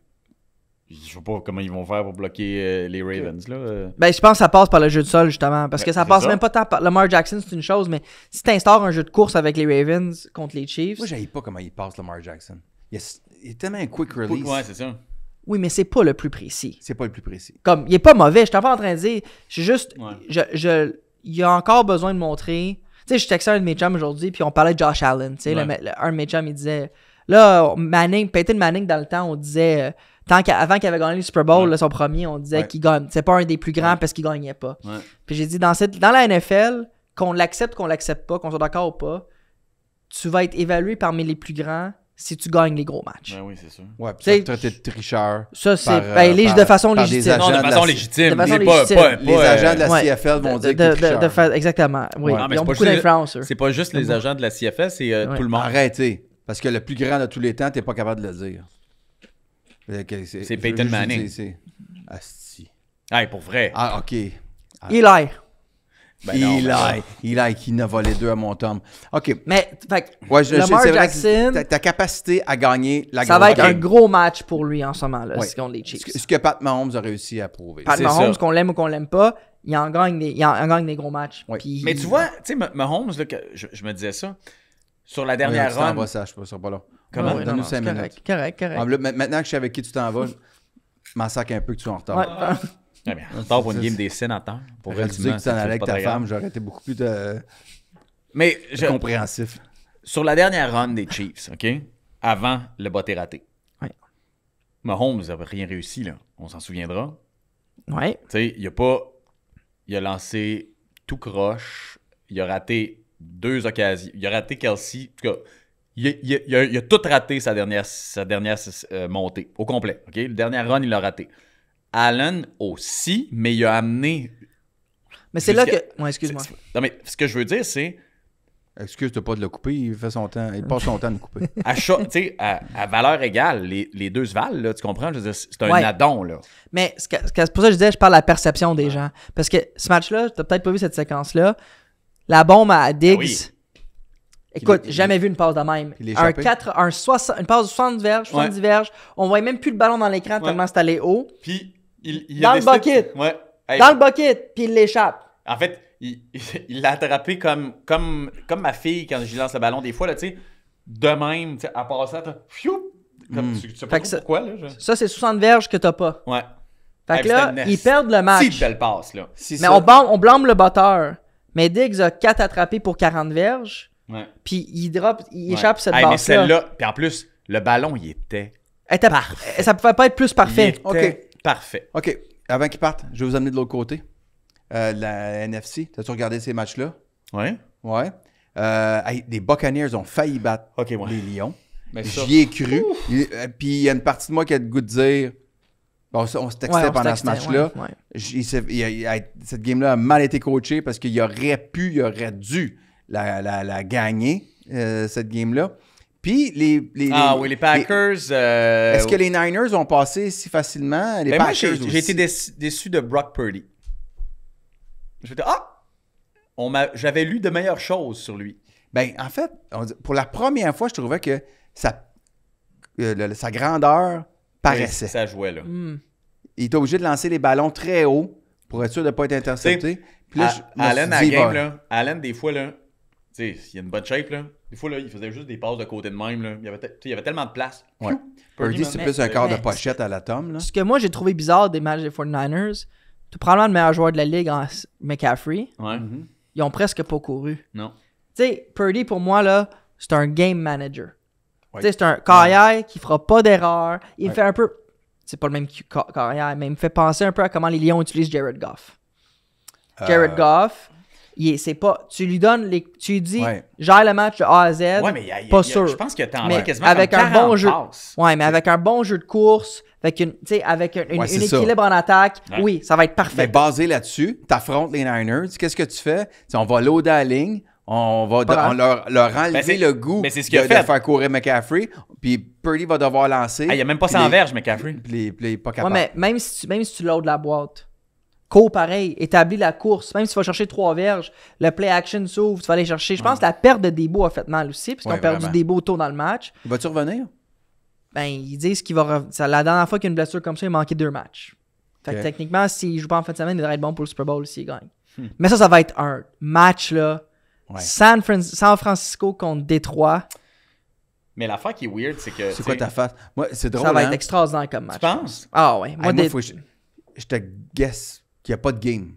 je sais pas comment ils vont faire pour bloquer les Ravens, là. Ben, je pense que ça passe par le jeu de sol, justement. Parce que Ben, ça c'est passe ça. même pas tant par Lamar Jackson, c'est une chose, mais si tu instaures un jeu de course avec les Ravens contre les Chiefs. Moi, j'aille pas comment il passe Lamar Jackson. Il est tellement un quick release. Ouais, c'est ça. Oui, mais c'est pas le plus précis. C'est pas le plus précis. Comme, il est pas mauvais, je suis pas en train de dire. Je suis juste. Ouais. Il a encore besoin de montrer. Tu sais, je textais un de mes chums aujourd'hui, puis on parlait de Josh Allen. Tu sais, Ouais. un de mes chums, il disait. Là, Peyton Manning, dans le temps, on disait. Avant qu'il avait gagné le Super Bowl, Ouais. là, son premier, on disait Ouais. qu'il gagne. C'est pas un des plus grands Ouais. parce qu'il gagnait pas. Ouais. Puis j'ai dit, dans la NFL, qu'on l'accepte pas, qu'on soit d'accord ou pas, tu vas être évalué parmi les plus grands si tu gagnes les gros matchs. Ben oui, c'est sûr. Ouais, puis T'sais, ça traité de tricheur. Ça, c'est Par, de façon par des légitime. agents Non, de de la- façon légitime. de façon Il est pas- légitime. pas- Les agents de la Ouais. CFL vont dire que t'es tricheur. Exactement. Oui. Non, mais Ils c'est ont pas beaucoup juste- d'influence, eux. C'est pas juste les agents de la CFL, c'est Ouais. tout le monde. Arrêtez. Parce que le plus grand de tous les temps, t'es pas capable de le dire. C'est Peyton Manning. Asti. Hey, pour vrai. Ah, OK. Eli. Ben non, mais- Eli qui n'a volé 2 à mon tome. OK. Mais, fait que Ouais, Lamar c'est vrai que Jackson, ta capacité à gagner la ça va être grosse un game. gros match pour lui en ce moment-là, Ouais. c'est contre les Chiefs. Ce que Pat Mahomes a réussi à prouver. Pat c'est Mahomes, ça. qu'on l'aime ou qu'on l'aime pas, il en gagne des gros matchs. Ouais. Puis- Mais tu vois, tu sais, Mahomes, là, je me disais ça, sur la Ouais, dernière tu t'en run, vas, Sache, je serai pas là. Comment? Ouais, Donne-nous non, 5 c'est minutes. correct. Ah, là, maintenant que je sais avec qui tu t'en vas, je m'en sac un peu que tu sois en retard. Ouais. Ah, mais en retard pour une game des sénateurs. Pour J'aurais vrai, dû dire que tu t'en allais avec pas ta très grave. femme, j'aurais été beaucoup plus Mais compréhensif. sur la dernière run des Chiefs, OK, avant le botté raté, Ouais. Mahomes n'avait rien réussi, là. On s'en souviendra. Ouais. Tu sais, il a lancé tout croche. Il a raté 2 occasions. Il a raté Kelsey. En tout cas, il a tout raté sa dernière montée, au complet. OK? Le dernier run, il l'a raté. Allen aussi, mais il a amené... Mais c'est là que... Ouais, excuse-moi. Non, mais ce que je veux dire, c'est... Excuse-toi pas de le couper, il passe son temps à le couper. à valeur égale, les deux se valent, là, tu comprends? Je veux dire, c'est un Ouais. addon, là. Mais c'est pour ça que je disais, je parle de la perception des gens. Parce que ce match-là, t'as peut-être pas vu cette séquence-là. La bombe à Diggs. oui. Écoute, jamais vu une passe de même. Il est Une échappé. passe de 70 verges, 70 verges. On voyait même plus le ballon dans l'écran tellement c'est allé haut. Puis, il Dans a le décidé- bucket. Ouais. Hey, Dans le bucket, puis il l'échappe. En fait, il l'a attrapé comme ma fille quand je lui lance le ballon des fois, là, tu sais, de même, tu sais, en passant, comme tu sais pas Fait que trop pourquoi, là. Ça, c'est 60 verges que t'as pas. Ouais. Fait Hey, que là, c'était une ils perdent le match. Si belle passe, là. Mais on blâme le batteur. Mais Diggs a 4 attrapés pour 40 verges. Ouais. Puis il Ouais. échappe cette Hey, mais basse-là. celle-là, puis en plus, le ballon, il était parfait. Ça pouvait pas être plus Il parfait. était OK. parfait. OK, avant qu'ils partent, je vais vous amener de l'autre côté. La NFC, t'as-tu regardé ces matchs-là? Ouais. Ouais. Hey, les Buccaneers ont failli battre OK, ouais. les Lions. Mais ça- J'y ai cru. Puis il y a une partie de moi qui a le goût de dire... Bon, ça, on se textait Ouais, on se pendant textait, ce match-là. ouais. Cette game-là a mal été coachée parce qu'il aurait dû la gagner, cette game-là. Puis les Packers... Est-ce que les Niners ont passé si facilement? Les Ben moi, Packers j'ai été aussi. déçu de Brock Purdy. Je me suis dit, j'avais lu de meilleures choses sur lui. Ben, en fait, pour la première fois, je trouvais que sa grandeur paraissait. Ça jouait, là. Il était obligé de lancer les ballons très haut pour être sûr de ne pas être intercepté. Puis là, je me Allen, suis à dit, game, va- là, Allen, des fois, là, tu sais, il a une bonne shape, là. Des fois, là, il faisait juste des passes de côté de même, là. Il y avait tellement de place. Ouais. Purdy, c'est man, plus un quart de mais- pochette à la Tom. Là. Ce que moi, j'ai trouvé bizarre des matchs des 49ers, tu probablement le meilleur joueur de la ligue en McCaffrey. Ouais. Ils ont presque pas couru. Non. Tu sais, Purdy, pour moi, là, c'est un game manager. Ouais. Tu sais, c'est un carrière qui fera pas d'erreur. Il me Ouais. fait un peu... C'est pas le même carrière, mais il me fait penser un peu à comment les Lions utilisent Jared Goff. Jared Goff, c'est pas... Tu lui donnes les... Tu lui dis, Ouais. gère le match de A à Z. Ouais, mais pas sûr. je pense que t'en Mais as quasiment avec comme un 40 bon jeu. passes. Ouais, mais avec un bon jeu de course, avec un Ouais, c'est ça. équilibre en attaque, Ouais. oui, ça va être parfait. Ben, basé là-dessus, tu affrontes les Niners. Qu'est-ce que tu fais? T'sais, on va loader la ligne. On va Pas on leur enlever c'est- le goût mais c'est ce qu'il a de fait. faire courir McCaffrey. Puis Purdy va devoir lancer. Ah, il n'y a même pas Puis 100 les- verges, McCaffrey. Puis il est pas Ouais, capable. mais même si tu loads la boîte, cours pareil, établis la course, même si tu vas chercher 3 verges, le play action s'ouvre, tu vas aller chercher. Je pense que la perte de Debo a fait mal aussi, parce qu'ils Ouais, ont perdu vraiment. Debo tôt dans le match. Va-tu revenir? Ben, ils disent qu'il va. La dernière fois qu'il y a une blessure comme ça, il manquait 2 matchs. Fait que Ok. techniquement, s'il joue pas en fin de semaine, il devrait être bon pour le Super Bowl s'il gagne. Mais ça va être un match, là. Ouais. San Francisco contre Détroit. Mais l'affaire qui est weird, c'est que. C'est quoi ta face? Moi, c'est drôle. Ça va hein? être extraordinaire comme match. Tu penses? Ah ouais. Hey, Moi, moi, faut que je te guess qu'il n'y a pas de game.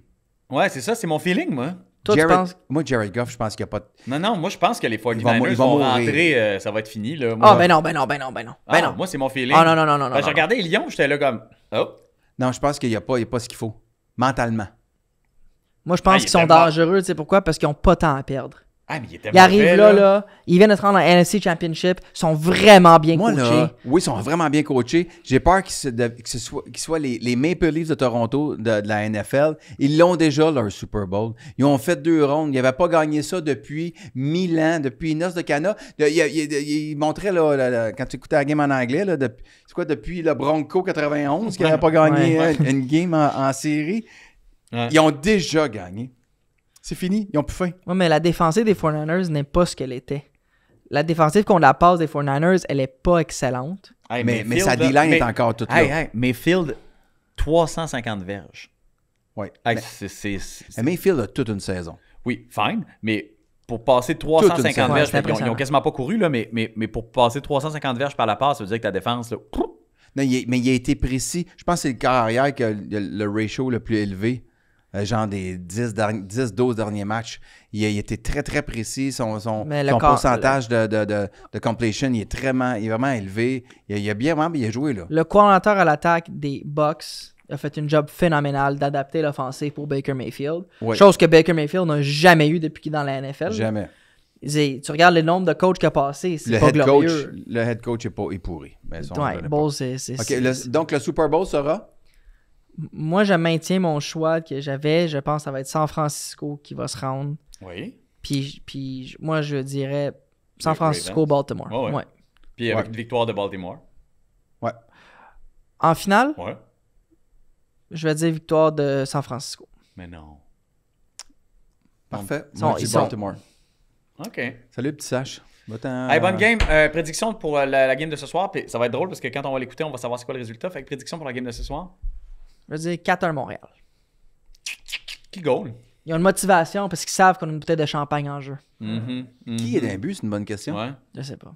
Ouais, c'est ça, c'est mon feeling, moi. Toi, tu penses. Moi, Jared Goff, je pense qu'il n'y a pas de... Non, moi, je pense que les 49ers Ils vont vont mourir. rentrer, ça va être fini, là. Ah, Moi, ben non. moi, c'est mon feeling. Ah, non. Ben, j'ai regardé les Lions, j'étais là comme. Oh. Non, je pense qu'il n'y a pas ce qu'il faut. Mentalement. Moi, je pense Ah, il qu'ils sont était mort. dangereux, tu sais pourquoi? Parce qu'ils n'ont pas tant à perdre. Ah, mais il était Ils arrivent mauvais, là, ils viennent de se rendre en NFC Championship, ils sont vraiment bien Moi, coachés. là, oui, ils sont vraiment bien coachés. J'ai peur qu'ils soient les Maple Leafs de Toronto de la NFL. Ils l'ont déjà, leur Super Bowl. Ils ont fait 2 rondes. Ils n'avaient pas gagné ça depuis 1000 ans, depuis Noce de Cana. Ils montraient, là, quand tu écoutais la game en anglais, là, c'est quoi, depuis le Bronco 91, qui n'avait pas gagné une game en série. Ouais. Ils ont déjà gagné. C'est fini. Ils ont plus faim. Ouais, mais la défensive des 49ers n'est pas ce qu'elle était. La défensive contre la passe des 49ers, elle est pas excellente. Hey, Mais Mayfield, sa là, D-line est encore toute là. Hey, Mayfield, 350 verges. Ouais. Hey, Mais Mayfield a toute une saison. Oui, fine, mais pour passer Toute 350 une verges, c'est ils impressionnant. ont quasiment pas couru, là, mais pour passer 350 verges par la passe, ça veut dire que ta défense, là, Non, mais il a été précis. Je pense que c'est le corps arrière qui a le ratio le plus élevé. Genre des 10-12 derniers matchs. Il a été très, très précis. Son Mais le pourcentage de completion, il est vraiment élevé. Il a vraiment bien joué, là. Le coordinateur à l'attaque des Bucks, a fait une job phénoménale d'adapter l'offensive pour Baker Mayfield. Oui. Chose que Baker Mayfield n'a jamais eu depuis qu'il est dans la NFL. Jamais. Tu regardes le nombre de coachs qu'il a passé, c'est Le pas head coach, glorieux. le head coach est pourri. Mais ça, on Ouais, connaît Bowles, pas. c'est... OK, donc le Super Bowl sera? Moi, je maintiens mon choix que j'avais. Je pense que ça va être San Francisco qui va se rendre. Oui. Puis moi, je dirais San Les Francisco, Ravens. Baltimore. Ouais, ouais. Ouais. Puis avec Ouais. une victoire de Baltimore. Ouais. En finale, Ouais. je vais dire victoire de San Francisco. Mais non. Parfait. Ils Moi, sont- je ils dis sont- Baltimore. OK. Salut, petit Sache. Va-t'en. Hey, bonne game. Prédiction pour la game de ce soir. Puis ça va être drôle parce que quand on va l'écouter, on va savoir c'est quoi le résultat. Fait que prédiction pour la game de ce soir. Je vais dire 4-1 Montréal. Qui goal? Ils ont une motivation parce qu'ils savent qu'on a une bouteille de champagne en jeu. Qui est d'un but? C'est une bonne question. Ouais. Je sais pas.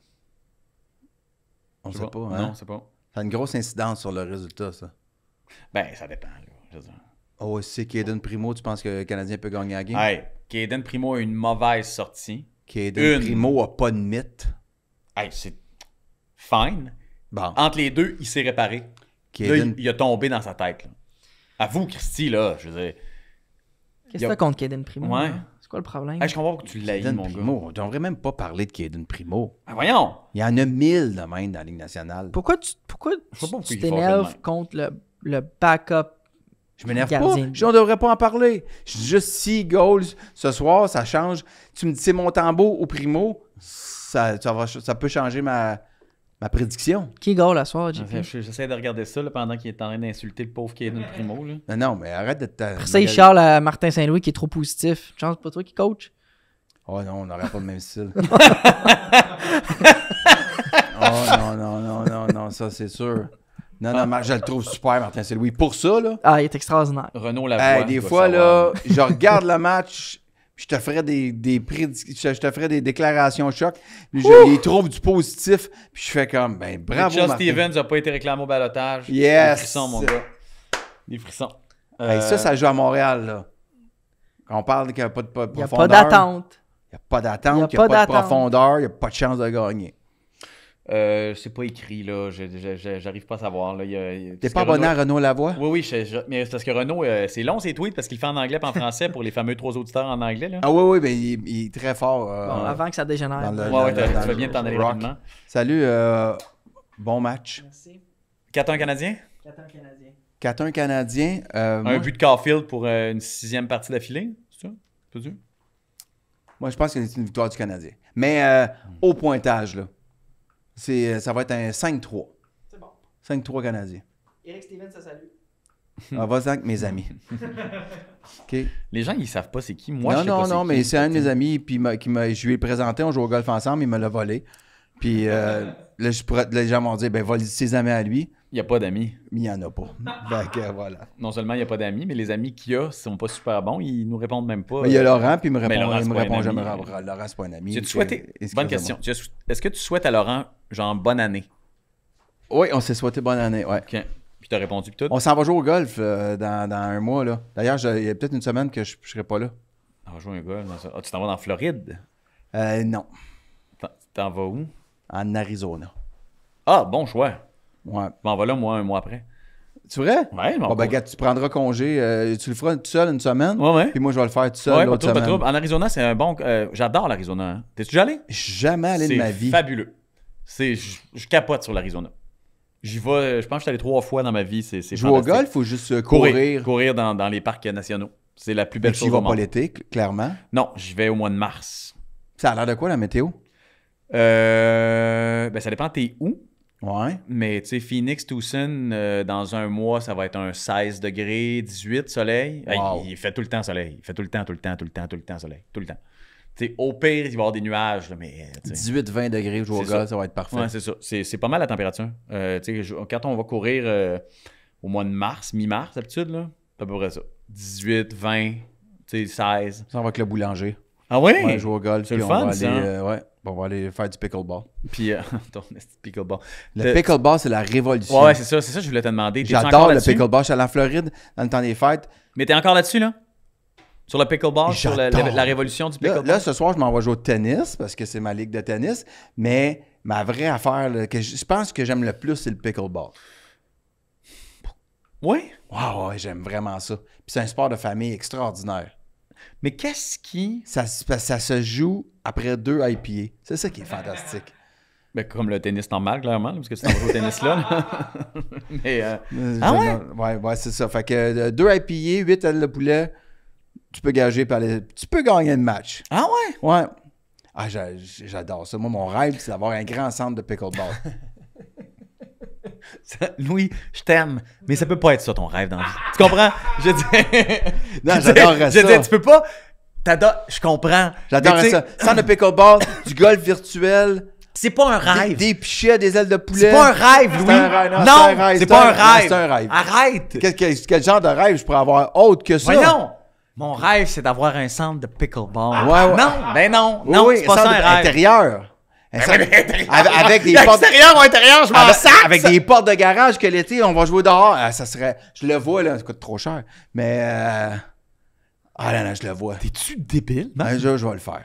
On Je sait sais pas. Hein? Non, c'est pas. Ça a une grosse incidence sur le résultat, ça. Ben, ça dépend. Là. Je veux dire. Oh, si c'est Caden Primo, tu penses que le Canadien peut gagner la game? Hey, Caden Primo a une mauvaise sortie. Caden Une. Primo a pas de mythe. Hey, c'est fine. Bon. Entre les deux, il s'est réparé. Là, Caden, il a tombé dans sa tête. Là. À vous, Christy, là, je veux dire. Qu'est-ce que t'as contre Caden Primo? Ouais. hein? C'est quoi le problème? Hey, je comprends pourquoi tu l'as Caden mon gars. Primo. On devrait même pas parler de Caden Primo. Ah, voyons! Il y en a 1000 de même dans la Ligue nationale. Pourquoi tu sais pas pourquoi tu il est fâché de t'énerves même. contre le backup? Je m'énerve Gardien. pas. On devrait pas en parler. Je dis juste 6 goals ce soir, ça change. Tu me dis c'est Montembeault ou Primo, ça peut changer ma prédiction. Qui goal la soir, JP? J'essaie de regarder ça là, pendant qu'il est en train d'insulter le pauvre Caden Primo. Là. Non, mais arrête de te... Après ça, il charle à Martin Saint-Louis qui est trop positif. Chance pas toi qui coach. Oh non, on n'aurait pas le même style. Oh non, ça c'est sûr. Non, je le trouve super, Martin Saint-Louis. Pour ça, là, Ah, il est extraordinaire. Renaud Lavoie. des doit fois, savoir. là, je regarde le match, puis je te ferais je te ferais des déclarations choc. Puis je les trouve du positif, puis je fais comme, ben bravo, Charles Martin. Stevens n'a pas été réclamé au balotage. Yes. Des frissons, mon gars. Des frissons. Hey, ça joue à Montréal, là. Quand on parle qu'il n'y a pas de Il n'y a profondeur. pas d'attente. Il n'y a pas d'attente, Il y a il n'y a pas pas de d'attente. profondeur, il n'y a pas de chance de gagner. C'est pas écrit, là. J'arrive pas à savoir. Là. T'es Parce pas que abonné à Renaud- Renaud Lavoie? Oui, mais c'est parce que Renaud, c'est long ses tweets parce qu'il fait en anglais et en français pour les fameux 3 auditeurs en anglais. Là. Ah oui, mais il est très fort. Bon, avant que ça dégénère. dans le- Ouais, dans tu le fais bien de t'en aller rock. rapidement. Salut, bon match. Merci. 4-1 Canadien. 4 Canadien. 4-1 Canadien. Un Moi, but de Caulfield pour une 6e partie d'affilée. C'est ça? C'est pas dur? moi, je pense que c'est une victoire du Canadien. Mais au pointage, là, ça va être un 5-3. C'est bon. 5-3 Canadien. Eric Stevens, ça salue. On va avec mes amis. OK. Les gens, ils savent pas c'est qui. Moi, je sais pas non, qui. mais c'est un de mes amis, puis je lui ai présenté, on joue au golf ensemble, il me l'a volé. Puis là, les gens m'ont dit, ben, vole ses amis à lui. Il n'y a pas d'amis. Mais il n'y en a pas. Fait que, voilà. Non seulement il n'y a pas d'amis, mais les amis qu'il y a sont pas super bons. Ils nous répondent même pas. Mais il y a Laurent, puis il me Mais répond, Laurent, c'est pas un jamais. ami. Laurent, c'est pas un ami. Tu as souhaité. Bonne Excusez-moi. question. Est-ce que tu souhaites à Laurent, genre, bonne année? Oui, on s'est souhaité bonne année, ouais. OK. Puis t'as répondu puis tout? On s'en va jouer au golf dans un mois, là. D'ailleurs, il y a peut-être une semaine que je serai pas là. On va jouer un gars dans ça. Ah, tu t'en vas dans Floride? Non, T'en vas où? en Arizona. Ah, bon choix. Ouais. Je m'en vais là, moi, un mois après. C'est vrai? Ouais, je m'en Bon, ben, vais. gars, tu prendras congé. Tu le feras tout seul une semaine. Ouais. Puis moi, je vais le faire tout seul Ouais, pas l'autre trop, pas semaine. trop. En Arizona, c'est un bon. J'adore l'Arizona. Hein. T'es-tu déjà allé? Je suis jamais allé de ma vie. C'est fabuleux. Je capote sur l'Arizona. J'y vais, je pense que je suis allé 3 fois dans ma vie. C'est Jouer au fantastique. golf ou juste courir? Courir dans les parcs nationaux. C'est la plus Mais belle tu chose y vas au pas monde. l'été, clairement. Non, j'y vais au mois de mars. Ça a l'air de quoi, la météo? Ben, ça dépend t'es où. Ouais. Mais tu sais, Phoenix, Tucson, dans un mois, ça va être un 16 degrés, 18 soleil. Hey, Wow. il fait tout le temps soleil. Il fait tout le temps soleil. Tout le temps. Tu sais, au pire, il va y avoir des nuages, là, mais. tu sais. 18-20 degrés, jouer au C'est golf, ça. ça va être parfait. Ouais, c'est ça. C'est pas mal la température. Tu sais, quand on va courir au mois de mars, mi-mars, d'habitude, là, c'est à peu près ça. 18, 20, tu sais, 16. Ça, on va avec le boulanger. Ah oui? Ouais, jouer au golf. C'est puis le on fun, va ça. aller, ouais, on va aller faire du pickleball. Puis, ton esti pickleball. Le pickleball, c'est la révolution. Ouais, c'est ça que je voulais te demander. T'es-tu encore J'adore le là-dessus? pickleball. Je suis allé en Floride dans le temps des fêtes. Mais t'es encore là-dessus, là? Sur le pickleball, sur J'adore. la révolution du Là, pickleball? là, ce soir, je m'en vais jouer au tennis parce que c'est ma ligue de tennis. Mais ma vraie affaire, là, que je pense que j'aime le plus, c'est le pickleball. Oui? Wow, ouais, j'aime vraiment ça. Puis c'est un sport de famille extraordinaire. Mais qu'est-ce qui... Ça se joue après 2 IPA. C'est ça qui est fantastique. Ben, comme le tennis normal, clairement, parce que tu t'en vas au tennis là. Mais, Ouais, c'est ça. Fait que 2 IPA, 8 ailes de poulet, tu peux gager par tu peux gagner le match. Ah ouais? Ouais. Ah, j'adore ça. Moi, mon rêve, c'est d'avoir un grand centre de pickleball. Louis, je t'aime, mais ça peut pas être ça ton rêve dans la vie. Tu comprends? Je dis... Non, j'adorerais ça. Je dis, tu peux pas... Je comprends. J'adorerais ça. Centre de pickleball, du golf virtuel... C'est pas un rêve. Des pichets, des ailes de poulet. C'est pas un rêve, Louis. C'est un rêve. Non, c'est pas un rêve. C'est un rêve. Arrête. Quel genre de rêve je pourrais avoir autre que ça? Voyons. Mon rêve, c'est d'avoir un centre de pickleball. Ouais. Non, Oui, c'est pas ça un rêve. Intérieur. Avec des portes... Extérieur ou intérieur, je m'en sac. Avec des portes de garage que l'été, on va jouer dehors. Ah, ça serait... Je le vois, là. Ça coûte trop cher. Mais... Ah non, je le vois. T'es-tu débile? Un jour, je vais le faire.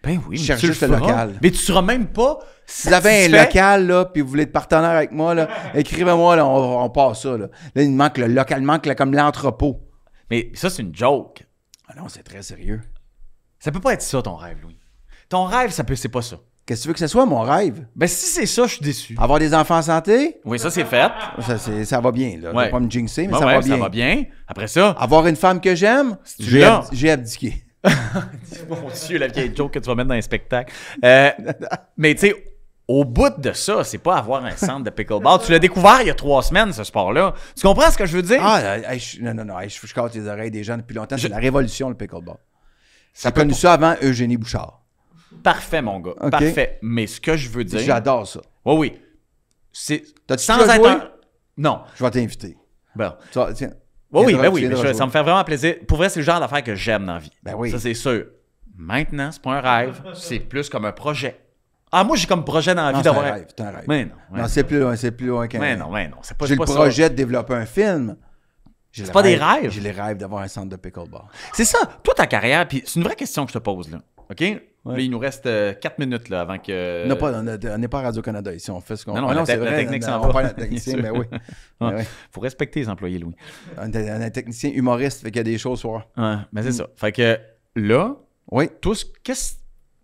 Ben oui, je cherche juste le local. Mais tu seras même pas. Si vous avez un local, là, puis vous voulez être partenaire avec moi, là, écrivez-moi, là, on passe ça. Là, il manque le local, manque comme l'entrepôt. Mais ça, c'est une joke. Ah non, c'est très sérieux. Ça peut pas être ça, ton rêve, Louis. Ton rêve, c'est pas ça. Qu'est-ce que tu veux que ce soit, mon rêve? Ben si c'est ça, je suis déçu. Avoir des enfants en santé? Oui, ça, c'est fait. Ça va bien, là. Ouais. Je vais pas me jinxer, mais Ben ça va bien. Ça va bien. Après ça... Avoir une femme que j'aime? J'ai abdiqué. Mon Dieu, la vieille joke que tu vas mettre dans les spectacles. Mais tu sais, au bout de ça, c'est pas avoir un centre de pickleball. Tu l'as découvert il y a 3 semaines, ce sport-là. Tu comprends ce que je veux dire? Ah, non, je casse les oreilles des gens depuis longtemps. C'est la révolution, le pickleball. J'ai connu ça avant Eugénie Bouchard. Parfait, mon gars. Okay. Parfait. Mais ce que je veux dire... J'adore ça. Oui. C'est... T'as-tu sans déjà être joué? Non. Je vais t'inviter. Bon. Tiens. Oui, ça me fait vraiment plaisir. Pour vrai, c'est le genre d'affaire que j'aime dans la vie. Ben oui. Ça, c'est sûr. Maintenant, c'est pas un rêve, c'est plus comme un projet. Ah, moi, j'ai comme projet dans la vie d'avoir... C'est un rêve. Mais non. Non, c'est plus loin qu'un Mais rêve. non. C'est pas, J'ai le pas projet de développer un film. C'est pas des rêves. J'ai les rêves d'avoir un centre de pickleball. C'est ça. Toi, ta carrière, puis c'est une vraie question que je te pose, là. OK? Ouais. Là, il nous reste 4 minutes, là, avant que... On n'est pas à Radio-Canada ici, on fait ce qu'on... Non, la technique s'en va. On parle de technicien, mais oui. Ouais. Faut respecter les employés, Louis. On est un technicien humoriste, fait qu'il y a des choses soir. Ouais, mais c'est ça. Fait que là, oui. Toi, qu'est-ce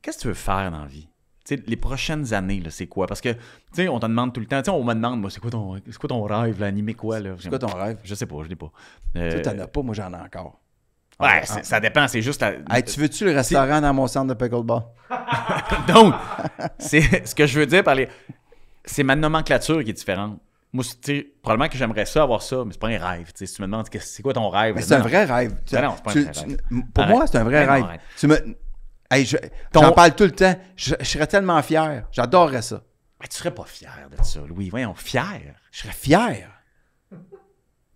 que tu veux faire dans la vie? T'sais, les prochaines années, là, c'est quoi? Parce que, tu sais, on te demande tout le temps, on me demande, moi, c'est quoi ton rêve, là, animer quoi, là? C'est quoi ton rêve? Je sais pas, je l'ai pas. Tu t'en as pas, moi, j'en ai encore. Ouais, ça dépend, c'est juste... Hey, tu veux-tu le restaurant dans mon centre de pickleball? Donc, c'est ce que je veux dire par c'est ma nomenclature qui est différente. Moi, probablement que j'aimerais ça, avoir ça, mais c'est pas un rêve. Si tu me demandes, c'est quoi ton rêve? Mais c'est un vrai rêve. Non, c'est pas un vrai rêve. Pour moi, c'est un vrai rêve. Hey, j'en parle tout le temps. Je serais tellement fier. J'adorerais ça. Mais tu serais pas fier de ça, Louis. Voyons, fier. Je serais fier.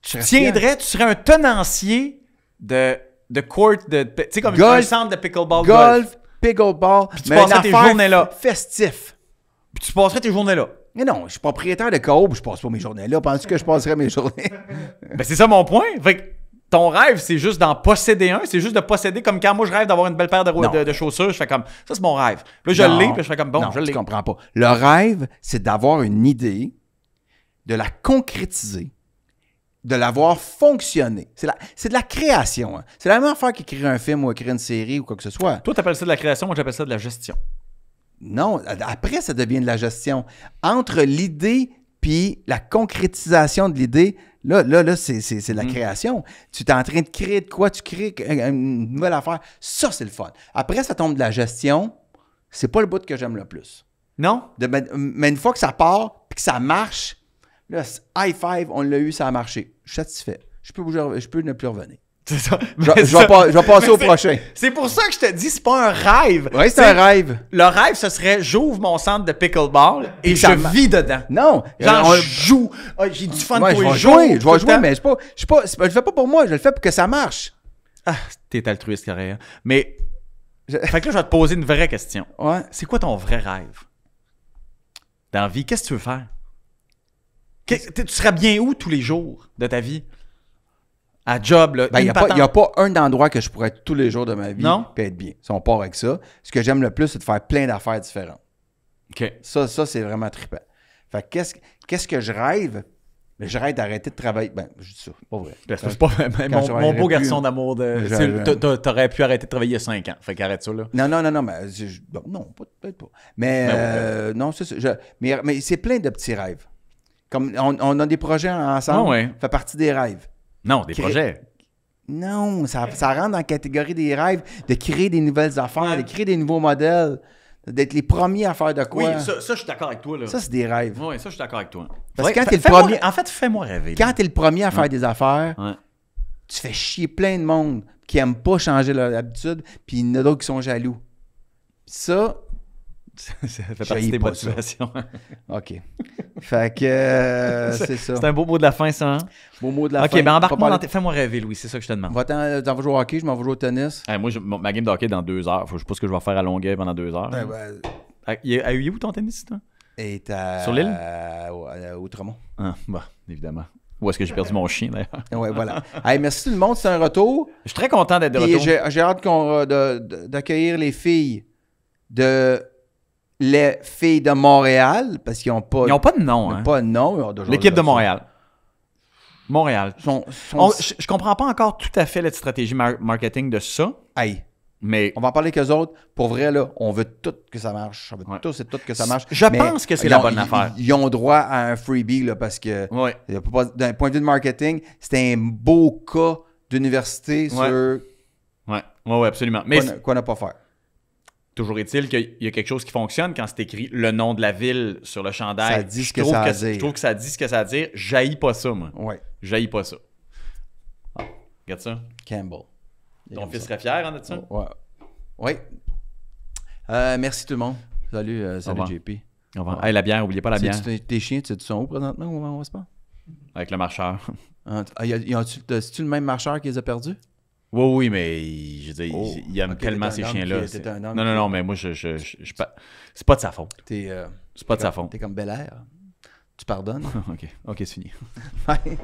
Tu serais un tenancier de court, tu sais, comme un centre de pickleball. Golf, pickleball. Puis tu passerais tes journées là. Festif. Puis tu passerais tes journées là. Mais non, je suis propriétaire de Coop, je passe pas mes journées là. Penses-tu que je passerais mes journées? Ben, c'est ça mon point. Fait que ton rêve, c'est juste d'en posséder un. C'est juste de posséder, comme quand moi je rêve d'avoir une belle paire de chaussures, je fais comme, ça c'est mon rêve. Là, je l'ai, puis je fais comme, bon, je l'ai. Tu comprends pas. Le rêve, c'est d'avoir une idée, de la concrétiser, de l'avoir fonctionné. C'est de la création. Hein. C'est la même affaire qu'écrire un film ou écrire une série ou quoi que ce soit. Toi, t'appelles ça de la création, moi j'appelle ça de la gestion. Non, après, ça devient de la gestion. Entre l'idée puis la concrétisation de l'idée, là c'est de la création. Tu es en train de créer de quoi? Tu crées une nouvelle affaire. Ça, c'est le fun. Après, ça tombe de la gestion. C'est pas le bout que j'aime le plus. Non? Mais une fois que ça part puis que ça marche, là, high five, on l'a eu, ça a marché. Je suis satisfait. Je peux ne plus revenir. C'est ça. Je vais passer au prochain. C'est pour ça que je te dis, c'est pas un rêve. Oui, c'est un rêve. Le rêve, ce serait, j'ouvre mon centre de pickleball et je vis dedans. Non. Genre, je joue. J'ai du fun tous les jours. Je vais jouer, mais je le fais pas pour moi. Je le fais pour que ça marche. Ah, t'es altruiste, carré. Mais, fait que là, je vais te poser une vraie question. Ouais. C'est quoi ton vrai rêve? Dans la vie, qu'est-ce que tu veux faire? Tu serais bien où tous les jours de ta vie? À job, là. Il n'y a pas un endroit que je pourrais être tous les jours de ma vie et être bien. Si on part avec ça, ce que j'aime le plus, c'est de faire plein d'affaires différentes. OK. Ça c'est vraiment trippant. Fait que qu'est-ce que je rêve? Mais j'arrête d'arrêter de travailler. Ben, je dis ça, pas vrai. C'est pas mon beau garçon plus, d'amour. T'aurais pu arrêter de travailler il y a 5 ans. Fait qu'arrête ça, là. Non, mais non, peut-être pas. Mais non, c'est ça. Mais c'est plein de petits rêves. Comme on a des projets ensemble, Ah ouais. ça fait partie des rêves. Non, des projets. Non, ça rentre dans la catégorie des rêves, de créer des nouvelles affaires, de créer des nouveaux modèles, d'être les premiers à faire de quoi. Oui, ça, je suis d'accord avec toi, là. Ça, c'est des rêves. Oui, ça, je suis d'accord avec toi. Parce que quand t'es le premier... En fait, fais-moi rêver. Quand t'es le premier à faire des affaires, Ouais. tu fais chier plein de monde qui aiment pas changer leur habitude, puis il y en a d'autres qui sont jaloux. Ça, Ça fait partie J'haïs des pas ça. motivations. OK. Fait que c'est ça. C'est un beau mot de la fin, ça. Hein? Beau mot de la fin. Ok, ben embarque-moi Pas dans parler- Fais-moi rêver, Louis. C'est ça que je te demande. T'en vas jouer au hockey, je m'en vais jouer au tennis. Moi, ma game de hockey est dans 2 heures. Je sais pas ce que je vais faire à Longueuil pendant 2 heures. Il est où ton tennis, toi? Et t'as... Sur l'île? À Outremont. Ah, bah, évidemment. Où est-ce que j'ai perdu mon chien, d'ailleurs? Ouais, voilà. Hey, merci tout le monde, c'est un retour. Je suis très content d'être de Puis retour. j'ai hâte d'accueillir les filles les filles de Montréal, parce qu'ils n'ont pas... Ils n'ont pas de nom, hein? Pas de nom. Ils ont déjà L'équipe de ça. Montréal. Montréal. Sont- Je comprends pas encore tout à fait la stratégie marketing de ça, Hey, mais on va en parler avec eux autres. Pour vrai, là, on veut tout que ça marche. On veut Ouais. tous et tout que ça marche. Je Mais pense que c'est ils la ont- bonne affaire. Ils ont droit à un freebie, là, parce que ouais. d'un point de vue de marketing, c'était un beau cas d'université sur Ouais, absolument. Mais quoi ne pas faire. toujours est-il qu'il y a quelque chose qui fonctionne quand c'est écrit le nom de la ville sur le chandail. Ça dit ce Je que trouve ça a à dire. Je trouve que ça dit ce que ça a à dire. J'haïs pas ça, moi. Ouais. J'haïs pas ça. Ah, regarde ça. Campbell. Ton fils serait fier en de ça? Ouais. Oui. Merci tout le monde. Salut, revoir. JP. On va... Hey, la bière, oubliez pas la bière. Tes chiens, tu sont où présentement au moment où on se parle? Avec le marcheur. C'est-tu le même marcheur qui les a perdus? Oui, mais je veux dire, Oh, il aime ok, tellement t'es ces un homme chiens-là. qui- t'es un homme Non, qui- mais moi, c'est pas de sa faute. C'est pas de sa faute. T'es comme Bel Air. Tu pardonnes? OK, c'est fini. Ouais.